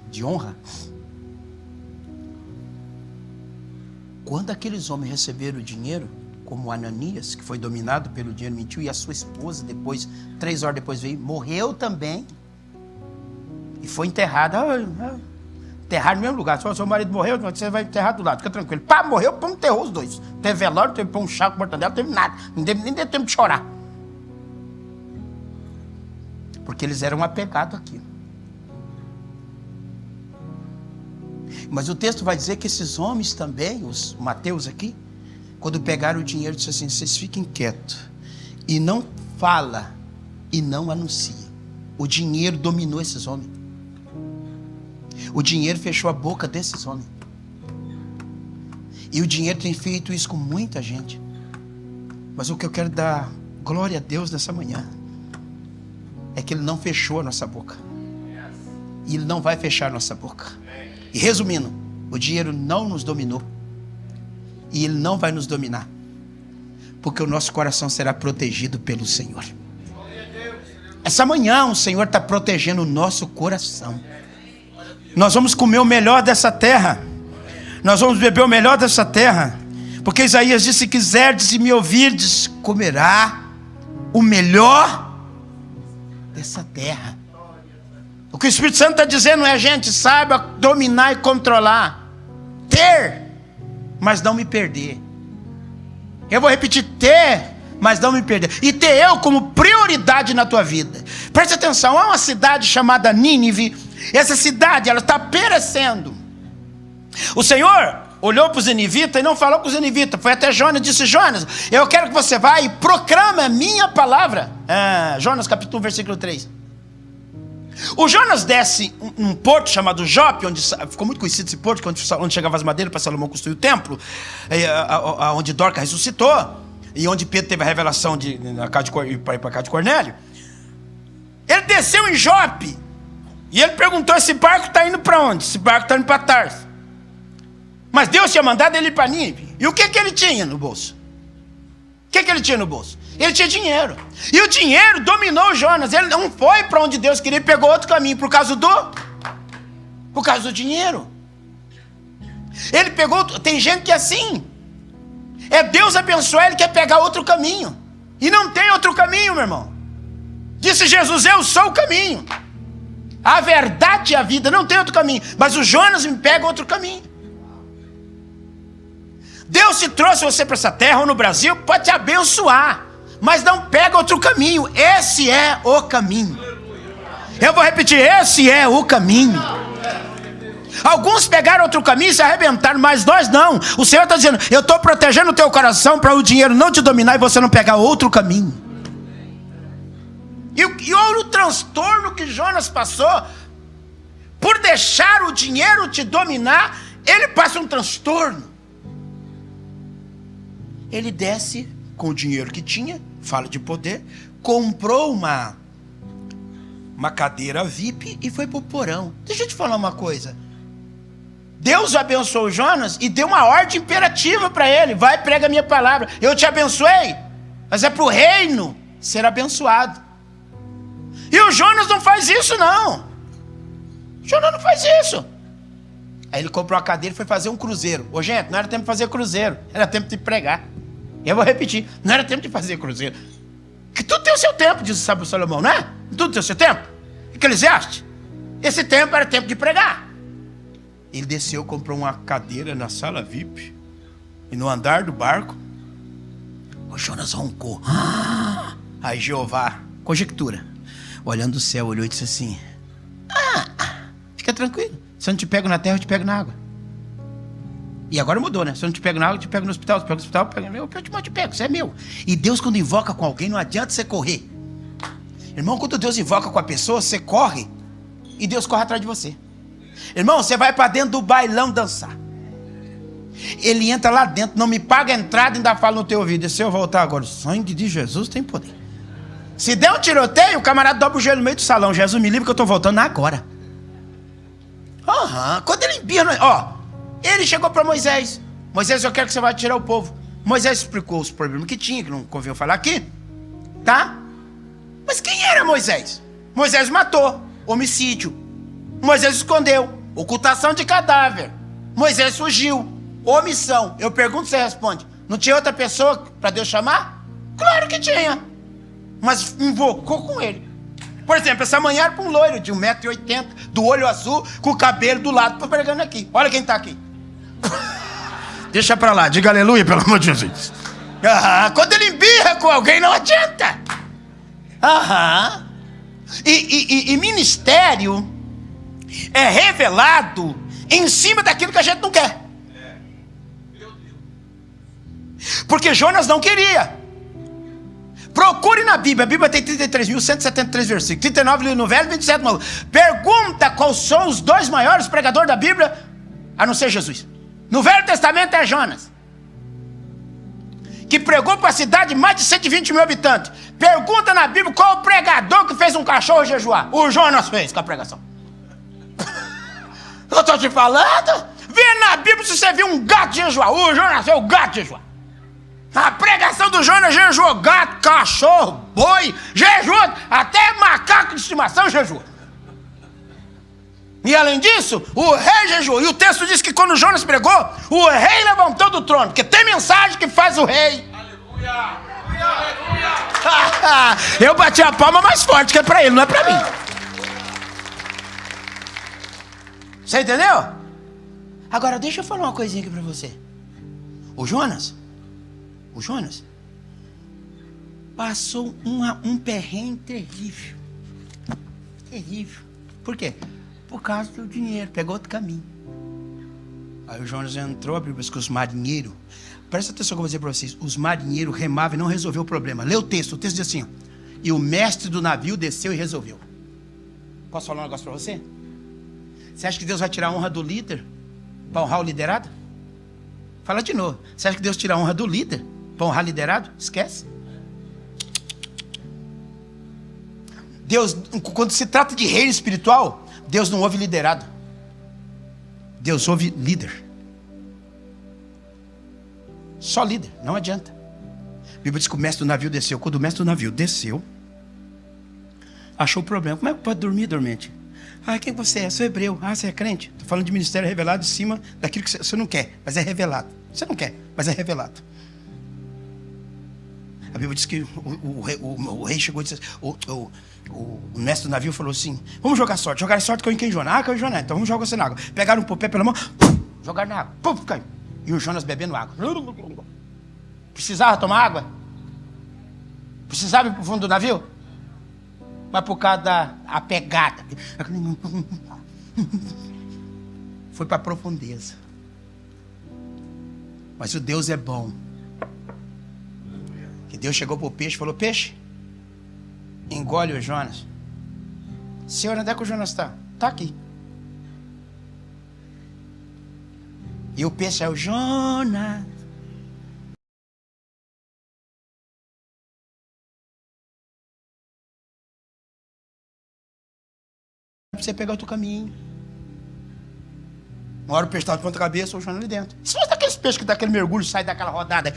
de honra, quando aqueles homens receberam o dinheiro, como Ananias, que foi dominado pelo dinheiro, mentiu, e a sua esposa depois, 3 horas depois veio, morreu também, e foi enterrada, enterrar no mesmo lugar. Se seu marido morreu, você vai enterrar do lado, fica tranquilo. Pá, morreu, pô, enterrou os dois. Não teve velório, não teve pão, um chá com mortadela, não teve nada. Nem deu tempo de chorar. Porque eles eram apegados aqui. Mas o texto vai dizer que esses homens também, os Mateus aqui, quando pegaram o dinheiro, disse assim, vocês fiquem quietos. E não fala, e não anuncia. O dinheiro dominou esses homens. O dinheiro fechou a boca desses homens. E o dinheiro tem feito isso com muita gente. Mas o que eu quero dar glória a Deus nessa manhã é que Ele não fechou a nossa boca. E Ele não vai fechar a nossa boca. E resumindo, o dinheiro não nos dominou. E Ele não vai nos dominar. Porque o nosso coração será protegido pelo Senhor. Essa manhã o Senhor está protegendo o nosso coração. Nós vamos comer o melhor dessa terra. Nós vamos beber o melhor dessa terra. Porque Isaías disse, se quiserdes e me ouvirdes, comerá o melhor dessa terra. O que o Espírito Santo está dizendo é, gente, saiba dominar e controlar. Ter, mas não me perder. Eu vou repetir, ter, mas não me perder. E ter eu como prioridade na tua vida. Preste atenção, há uma cidade chamada Nínive. Essa cidade, ela está perecendo. O Senhor olhou para os ninivitas e não falou com os ninivitas. Foi até Jonas e disse, Jonas, eu quero que você vá e proclame a minha palavra. Jonas capítulo 1, versículo 3. O Jonas desce num porto chamado Jope, onde ficou muito conhecido esse porto, onde chegavam as madeiras para Salomão construir o templo, onde Dorca ressuscitou, e onde Pedro teve a revelação para ir para a casa de Cornélio. Ele desceu em Jope, e ele perguntou, esse barco está indo para onde? Esse barco está indo para Tarso. Mas Deus tinha mandado ele ir para Nínive. E o que ele tinha no bolso? O que ele tinha no bolso? Ele tinha dinheiro. E o dinheiro dominou Jonas. Ele não foi para onde Deus queria, ele pegou outro caminho por causa do dinheiro. Ele pegou, tem gente que é assim. É Deus abençoar, ele quer pegar outro caminho. E não tem outro caminho, meu irmão. Disse Jesus, eu sou o caminho. A verdade e a vida, não tem outro caminho. Mas o Jonas me pega outro caminho. Deus te trouxe você para essa terra ou no Brasil para te abençoar, mas não pega outro caminho. Esse é o caminho. Eu vou repetir, esse é o caminho. Alguns pegaram outro caminho e se arrebentaram, mas nós não. O Senhor está dizendo, eu estou protegendo o teu coração para o dinheiro não te dominar e você não pegar outro caminho. E olha o transtorno que Jonas passou. Por deixar o dinheiro te dominar, ele passa um transtorno. Ele desce com o dinheiro que tinha, fala de poder, comprou uma cadeira VIP e foi para o porão. Deixa eu te falar uma coisa. Deus abençoou Jonas e deu uma ordem imperativa para ele. Vai, prega a minha palavra. Eu te abençoei, mas é para o reino ser abençoado. E o Jonas não faz isso, não. O Jonas não faz isso. Aí ele comprou a cadeira e foi fazer um cruzeiro. Ô, gente, não era tempo de fazer cruzeiro, era tempo de pregar. Eu vou repetir, não era tempo de fazer cruzeiro. Que tudo tem o seu tempo, diz o sábio Salomão, não é? Tudo tem o seu tempo. Eclesiastes. Esse tempo era tempo de pregar. Ele desceu, comprou uma cadeira na sala VIP. E no andar do barco, o Jonas roncou. Aí Jeová, conjectura, olhando o céu, olhou e disse assim: fica tranquilo. Se eu não te pego na terra, eu te pego na água. E agora mudou, né? Se eu não te pego na água, eu te pego no hospital. Se eu pego no hospital, eu te pego. Você é meu. E Deus, quando invoca com alguém, não adianta você correr. Irmão, quando Deus invoca com a pessoa, você corre e Deus corre atrás de você. Irmão, você vai para dentro do bailão dançar. Ele entra lá dentro, não me paga a entrada e ainda fala no teu ouvido: e se eu voltar agora? O sangue de Jesus tem poder. Se der um tiroteio, o camarada dobra o joelho no meio do salão: Jesus, me livre que eu estou voltando agora. Quando ele embirra, ele chegou para Moisés: Moisés, eu quero que você vá tirar o povo. Moisés explicou os problemas que tinha, que não convém eu falar aqui, tá? Mas quem era Moisés? Moisés matou, homicídio. Moisés escondeu, ocultação de cadáver. Moisés fugiu, omissão. Eu pergunto, você responde: não tinha outra pessoa para Deus chamar? Claro que tinha, mas invocou com ele. Por exemplo, essa manhã era para um loiro de 1,80 m, do olho azul, com o cabelo do lado, pregando aqui. Olha quem está aqui. Deixa para lá, diga aleluia, pelo amor de Jesus. Quando ele embirra com alguém, não adianta. E ministério é revelado em cima daquilo que a gente não quer. Porque Jonas não queria. Procure na Bíblia. A Bíblia tem 33.173 versículos. 39 no Velho e 27 no Novo. Pergunta quais são os dois maiores pregadores da Bíblia, a não ser Jesus. No Velho Testamento é Jonas, que pregou para a cidade de mais de 120 mil habitantes. Pergunta na Bíblia qual o pregador que fez um cachorro jejuar. O Jonas fez com a pregação. Eu estou te falando. Vê na Bíblia se você viu um gato jejuar. O Jonas fez o gato jejuar. A pregação do Jonas jejuou gato, cachorro, boi, jejuou, até macaco de estimação jejuou. E além disso, o rei jejuou. E o texto diz que quando Jonas pregou, o rei levantou do trono, porque tem mensagem que faz o rei. Aleluia, aleluia. Eu bati a palma mais forte, que é para ele, não é para mim. Você entendeu? Agora deixa eu falar uma coisinha aqui para você. O Jonas passou um perrengue terrível. Terrível. Por quê? Por causa do dinheiro. Pegou outro caminho. Aí o Jonas entrou, abriu para os marinheiros. Presta atenção que eu vou dizer para vocês. Os marinheiros remavam e não resolveu o problema. Lê o texto. O texto diz assim: e o mestre do navio desceu e resolveu. Posso falar um negócio para você? Você acha que Deus vai tirar a honra do líder para honrar o liderado? Fala de novo. Você acha que Deus tira a honra do líder para honrar liderado? Esquece. Deus, quando se trata de reino espiritual, Deus não ouve liderado. Deus ouve líder. Só líder, não adianta. A Bíblia diz que o mestre do navio desceu. Quando o mestre do navio desceu, achou o problema. Como é que pode dormir dormente? Quem você é? Sou hebreu. Você é crente? Estou falando de ministério revelado em cima daquilo que você não quer, mas é revelado. Você não quer, mas é revelado. A Bíblia diz que o rei chegou e disse: o mestre do navio falou assim: vamos jogar sorte. Jogaram sorte, caiu em quem, Jonas? Caiu em Jonas. Então vamos jogar você na água. Pegaram o pé pela mão, jogaram na água, caiu. E o Jonas bebendo água. Precisava tomar água? Precisava ir para o fundo do navio? Mas por causa da pegada. Foi para a profundeza. Mas o Deus é bom. Que Deus chegou para o peixe e falou: peixe, engole o Jonas. Senhor, onde é que o Jonas está? Está aqui. E o peixe é o Jonas. Para você pegar outro caminho. Uma hora o peixe estava de ponta cabeça, o Jonas ali dentro. Se fosse daqueles peixes que dá aquele mergulho, sai daquela rodada,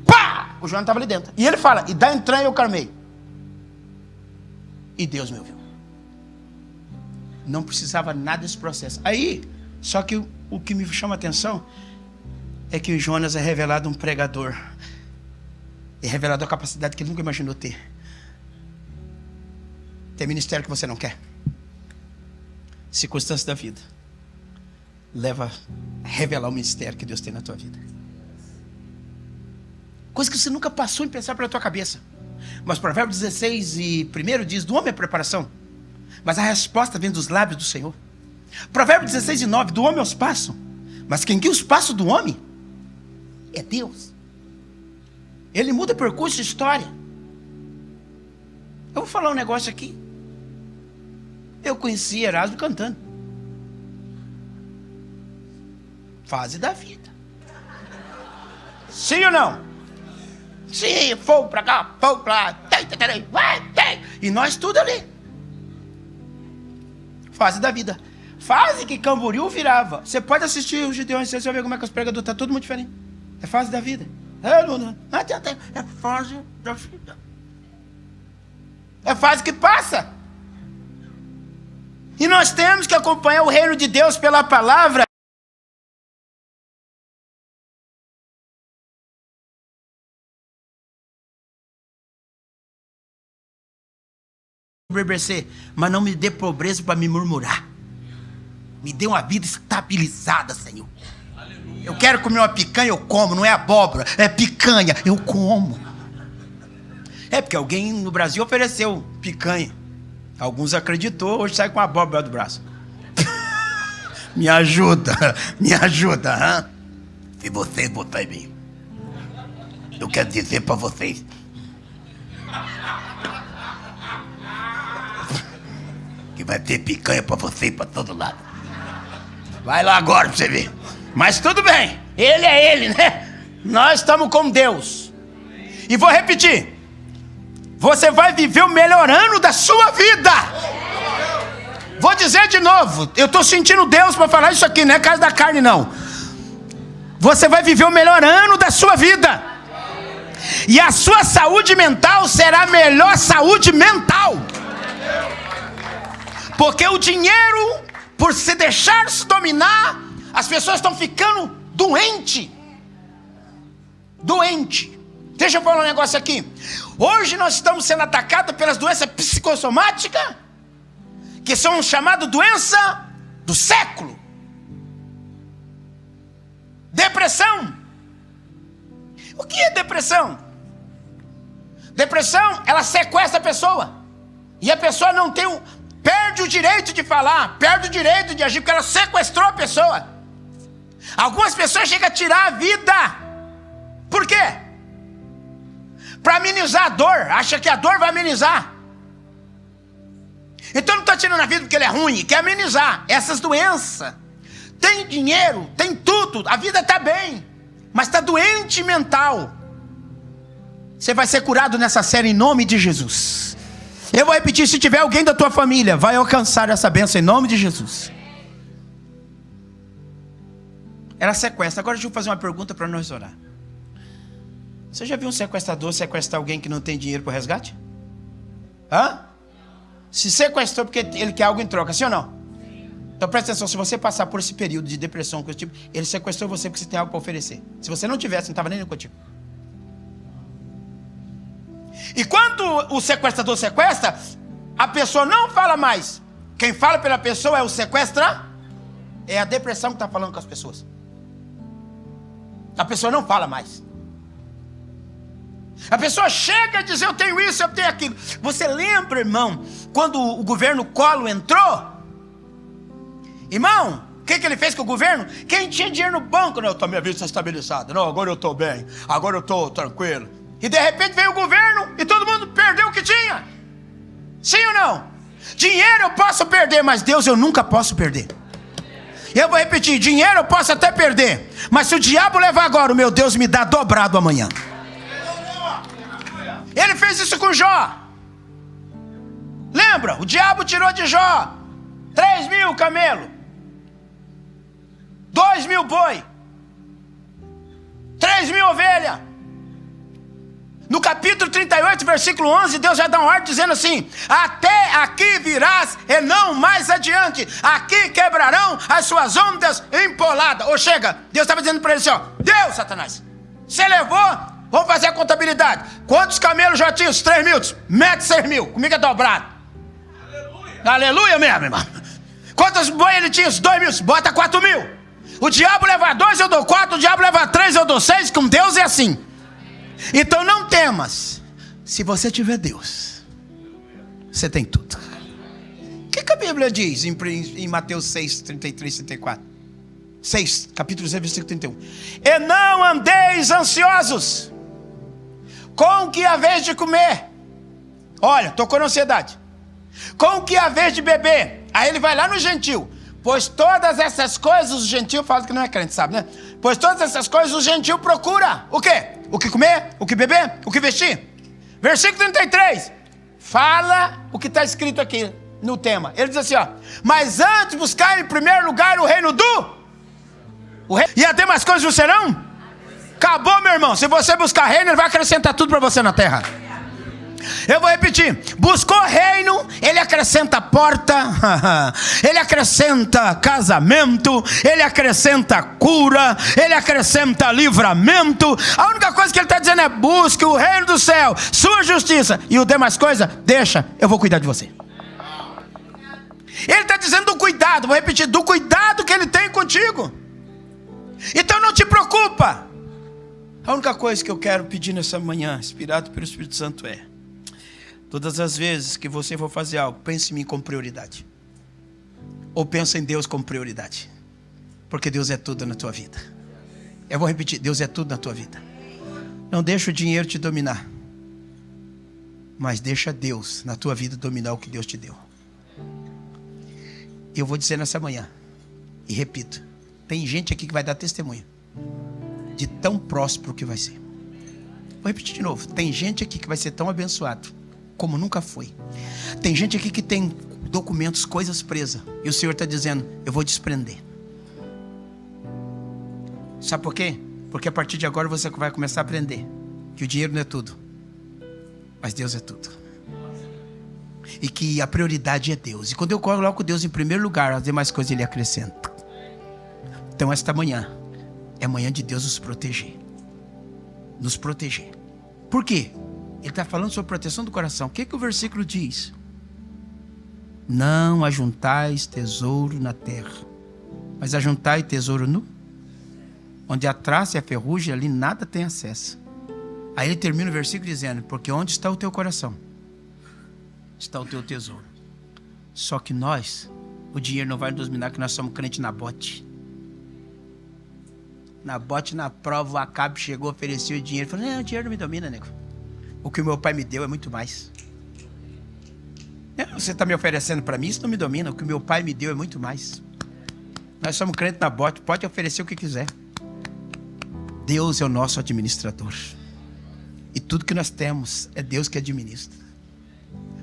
pá! O Jonas estava ali dentro. E ele fala: e da entranha eu carmei. E Deus me ouviu. Não precisava nada desse processo. Aí, só que o que me chama a atenção é que o Jonas é revelado um pregador. É revelado a capacidade que ele nunca imaginou ter. Tem ministério que você não quer. Circunstância da vida leva a revelar o ministério que Deus tem na tua vida. Coisa que você nunca passou em pensar pela tua cabeça. Mas Provérbios 16 e 1 diz: do homem é preparação, mas a resposta vem dos lábios do Senhor. Provérbios 16 e 9: do homem é os passos, mas quem guia os passos do homem é Deus. Ele muda percurso de história. Eu vou falar um negócio aqui. Eu conheci Erasmo cantando. Fase da vida. Sim ou não? Sim, fogo pra cá, fogo pra lá. E nós tudo ali. Fase da vida. Fase que Camboriú virava. Você pode assistir os Gideões, você vai ver como é que os pregadores estão tudo muito diferente. É fase da vida. É fase da vida. É fase que passa. E nós temos que acompanhar o reino de Deus pela palavra. Mas não me dê pobreza para me murmurar. Me dê uma vida estabilizada, Senhor. Eu quero comer uma picanha, eu como. Não é abóbora, é picanha, eu como. É porque alguém no Brasil ofereceu picanha. Alguns acreditou, hoje sai com a abóbora do braço. Me ajuda, me ajuda. Hein? Se vocês botarem bem, eu quero dizer para vocês. Que vai ter picanha para você e para todo lado. Vai lá agora para você ver. Mas tudo bem, ele é ele, né? Nós estamos com Deus. E vou repetir. Você vai viver o melhor ano da sua vida. Vou dizer de novo. Eu estou sentindo Deus para falar isso aqui, não é casa da carne não. Você vai viver o melhor ano da sua vida. E a sua saúde mental será a melhor saúde mental. Porque o dinheiro, por se deixar se dominar, as pessoas estão ficando doentes. Deixa eu falar um negócio aqui. Hoje nós estamos sendo atacados pelas doenças psicossomáticas, que são chamadas doença do século. Depressão. O que é depressão? Depressão, ela sequestra a pessoa. E a pessoa não tem perde o direito de falar, perde o direito de agir, porque ela sequestrou a pessoa. Algumas pessoas chegam a tirar a vida. Por quê? Para amenizar a dor. Acha que a dor vai amenizar. Então não está tirando a vida porque ele é ruim, quer amenizar essas doenças. Tem dinheiro, tem tudo, a vida está bem, mas está doente mental. Você vai ser curado nessa série em nome de Jesus. Eu vou repetir, se tiver alguém da tua família, vai alcançar essa bênção em nome de Jesus. Ela sequestra. Agora deixa eu fazer uma pergunta para nós orar. Você já viu um sequestrador sequestrar alguém que não tem dinheiro para o resgate? Hã? Se sequestrou porque ele quer algo em troca, sim ou não? Então presta atenção, se você passar por esse período de depressão, coisa tipo, ele sequestrou você porque você tem algo para oferecer. Se você não tivesse, não estava nem contigo. E quando o sequestrador sequestra, a pessoa não fala mais. Quem fala pela pessoa é o sequestra. É a depressão que está falando com as pessoas. A pessoa não fala mais. A pessoa chega a dizer, eu tenho isso, eu tenho aquilo. Você lembra, irmão, quando o governo Collor entrou? Irmão, o que ele fez com o governo? Quem tinha dinheiro no banco, não, minha vida está estabilizada. Não, agora eu estou bem, agora eu estou tranquilo. E de repente veio o governo e todo mundo perdeu o que tinha. Sim ou não? Dinheiro eu posso perder, mas Deus eu nunca posso perder. Eu vou repetir, dinheiro eu posso até perder, mas se o diabo levar agora, o meu Deus me dá dobrado amanhã. Ele fez isso com Jó. Lembra? O diabo tirou de Jó 3.000 camelos, 2.000 boi, 3.000 ovelhas. No capítulo 38, versículo 11, Deus vai dar uma ordem dizendo assim: até aqui virás e não mais adiante, aqui quebrarão as suas ondas empoladas. Ou chega, Deus estava dizendo para ele assim, ó, Deus, Satanás, você levou, vamos fazer a contabilidade. Quantos camelos já tinha? Os 3.000, mete 6.000, comigo é dobrado. Aleluia, aleluia mesmo, irmão. Quantos boi ele tinha? Os 2.000, bota 4.000. O diabo leva 2, eu dou 4, o diabo leva 3, eu dou 6, com Deus é assim. Então não temas, se você tiver Deus, você tem tudo. O que a Bíblia diz em Mateus 6, 33, 34? 6, capítulo 6, versículo 31. E não andeis ansiosos com o que haveis de comer. Olha, tocou na ansiedade. Com o que haveis de beber. Aí ele vai lá no gentil. Pois todas essas coisas, o gentil fala que não é crente, sabe, né? Pois todas essas coisas o gentil procura. O quê? O que comer, o que beber, o que vestir. Versículo 33. Fala o que está escrito aqui no tema. Ele diz assim, ó. Mas antes buscar em primeiro lugar o reino e as demais coisas não serão? Acabou, meu irmão. Se você buscar reino, ele vai acrescentar tudo para você na terra. Eu vou repetir, buscou reino, ele acrescenta porta, ele acrescenta casamento, ele acrescenta cura, ele acrescenta livramento. A única coisa que ele está dizendo é, busque o reino do céu, sua justiça, e o demais coisa, deixa, eu vou cuidar de você. Ele está dizendo do cuidado, vou repetir, do cuidado que ele tem contigo. Então não te preocupa. A única coisa que eu quero pedir nessa manhã, inspirado pelo Espírito Santo, é: todas as vezes que você for fazer algo, pense em mim como prioridade. Ou pense em Deus como prioridade. Porque Deus é tudo na tua vida. Eu vou repetir, Deus é tudo na tua vida. Não deixa o dinheiro te dominar, mas deixa Deus na tua vida dominar o que Deus te deu. Eu vou dizer nessa manhã, e repito, tem gente aqui que vai dar testemunho de tão próspero que vai ser. Vou repetir de novo, tem gente aqui que vai ser tão abençoado como nunca foi. Tem gente aqui que tem documentos, coisas presas, e o Senhor está dizendo, eu vou desprender. Sabe por quê? Porque a partir de agora você vai começar a aprender que o dinheiro não é tudo, mas Deus é tudo. E que a prioridade é Deus. E quando eu coloco Deus em primeiro lugar, as demais coisas Ele acrescenta. Então esta manhã é manhã de Deus nos proteger. Nos proteger. Por quê? Ele está falando sobre proteção do coração. O que o versículo diz? Não ajuntais tesouro na terra, mas ajuntai tesouro no... onde a traça e a ferrugem, ali nada tem acesso. Aí ele termina o versículo dizendo, porque onde está o teu coração, está o teu tesouro. Só que nós, o dinheiro não vai nos dominar, que nós somos crente na bote. Na bote, na prova, o Acabe chegou, ofereceu o dinheiro. Falou, não, o dinheiro não me domina, nego. O que o meu pai me deu é muito mais. Você está me oferecendo para mim, isso não me domina. O que o meu pai me deu é muito mais. Nós somos crentes na bote, pode oferecer o que quiser. Deus é o nosso administrador. E tudo que nós temos é Deus que administra.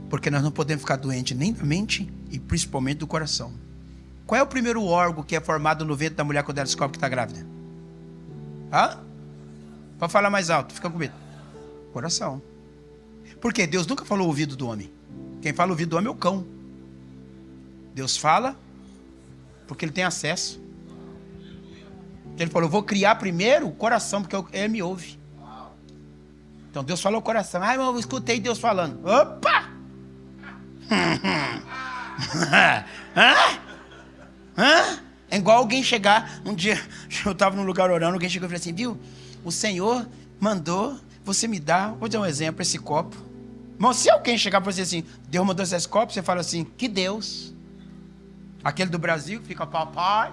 Porque nós não podemos ficar doentes nem da mente e principalmente do coração. Qual é o primeiro órgão que é formado no ventre da mulher quando ela descobre que está grávida? Hã? Pode falar mais alto, fica com medo. Coração. Por quê? Deus nunca falou o ouvido do homem. Quem fala o ouvido do homem é o cão. Deus fala porque Ele tem acesso. Ele falou, eu vou criar primeiro o coração, porque Ele me ouve. Então Deus falou o coração. Ai, irmão, eu escutei Deus falando. Opa! É igual alguém chegar, um dia eu estava num lugar orando, alguém chegou e falou assim, viu, o Senhor mandou você me dar, vou dar um exemplo, esse copo. Mas se alguém chegar para você assim, Deus mandou esse copo, você fala assim, que Deus? Aquele do Brasil que fica papai?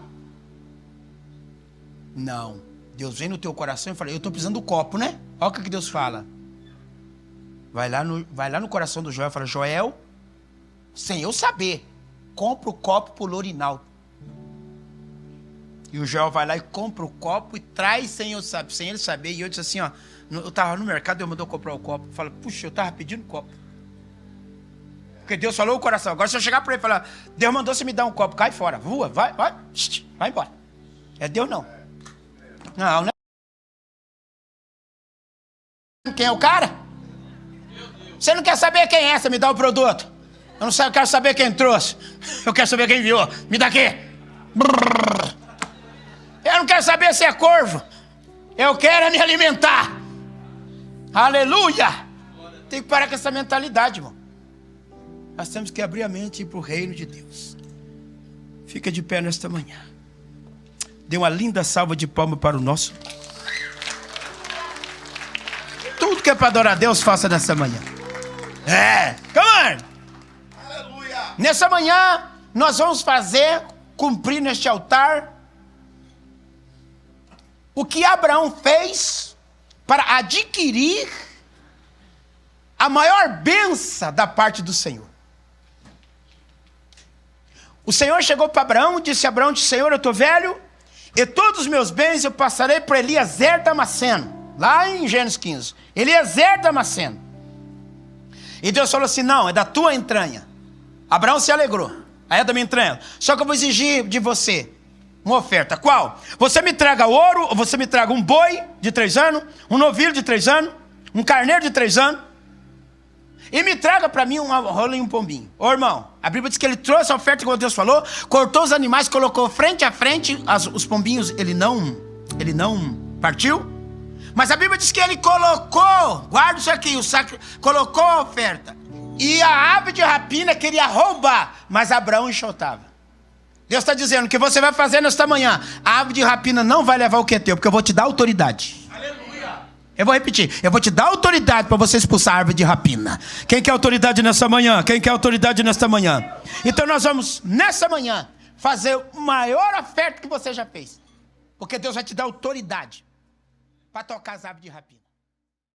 Não. Deus vem no teu coração e fala, eu estou precisando do copo, né? Olha o que Deus fala. Vai lá no coração do Joel e fala, Joel, sem eu saber, compra o copo pro Lorinaldo. E o Joel vai lá e compra o copo e traz sem ele saber. E eu disse assim, ó, eu estava no mercado, Deus mandou comprar o copo. Fala, puxa, eu estava pedindo copo. Porque Deus falou o coração. Agora se eu chegar para ele e falar, Deus mandou você me dar um copo, cai fora, voa, vai embora. É Deus não. Não, né? Quem é o cara? Você não quer saber quem é, você me dá o produto. Eu não quero saber quem trouxe. Eu quero saber quem enviou. Me dá aqui. Eu não quero saber se é corvo. Eu quero me alimentar. Aleluia. Tem que parar com essa mentalidade, irmão. Nós temos que abrir a mente e ir para o reino de Deus. Fica de pé nesta manhã. Dê uma linda salva de palmas para o nosso. Tudo que é para adorar a Deus, faça nessa manhã. Come on. Aleluia. Nessa manhã, nós vamos cumprir neste altar, o que Abraão fez para adquirir a maior bênção da parte do Senhor. O Senhor chegou para Abraão e disse a Abraão, Senhor, eu estou velho, e todos os meus bens eu passarei para Eliezer Damasceno. Lá em Gênesis 15. Eliezer Damasceno. E Deus falou assim, não, é da tua entranha. Abraão se alegrou. Aí é da minha entranha. Só que eu vou exigir de você uma oferta. Qual? Você me traga ouro, ou você me traga um boi de 3 anos, um novilho de 3 anos, um carneiro de 3 anos, e me traga para mim uma rola e um pombinho. Ô irmão, a Bíblia diz que ele trouxe a oferta, como Deus falou, cortou os animais, colocou frente a frente, os pombinhos, ele não partiu. Mas a Bíblia diz que ele colocou, guarda isso aqui, colocou a oferta. E a ave de rapina queria roubar, mas Abraão enxotava. Deus está dizendo que você vai fazer nesta manhã. A ave de rapina não vai levar o que é teu, porque eu vou te dar autoridade. Aleluia. Eu vou repetir, eu vou te dar autoridade para você expulsar a árvore de rapina. Quem quer autoridade nessa manhã? Quem quer autoridade nesta manhã? Então nós vamos, nessa manhã, fazer a maior oferta que você já fez. Porque Deus vai te dar autoridade para tocar as aves de rapina.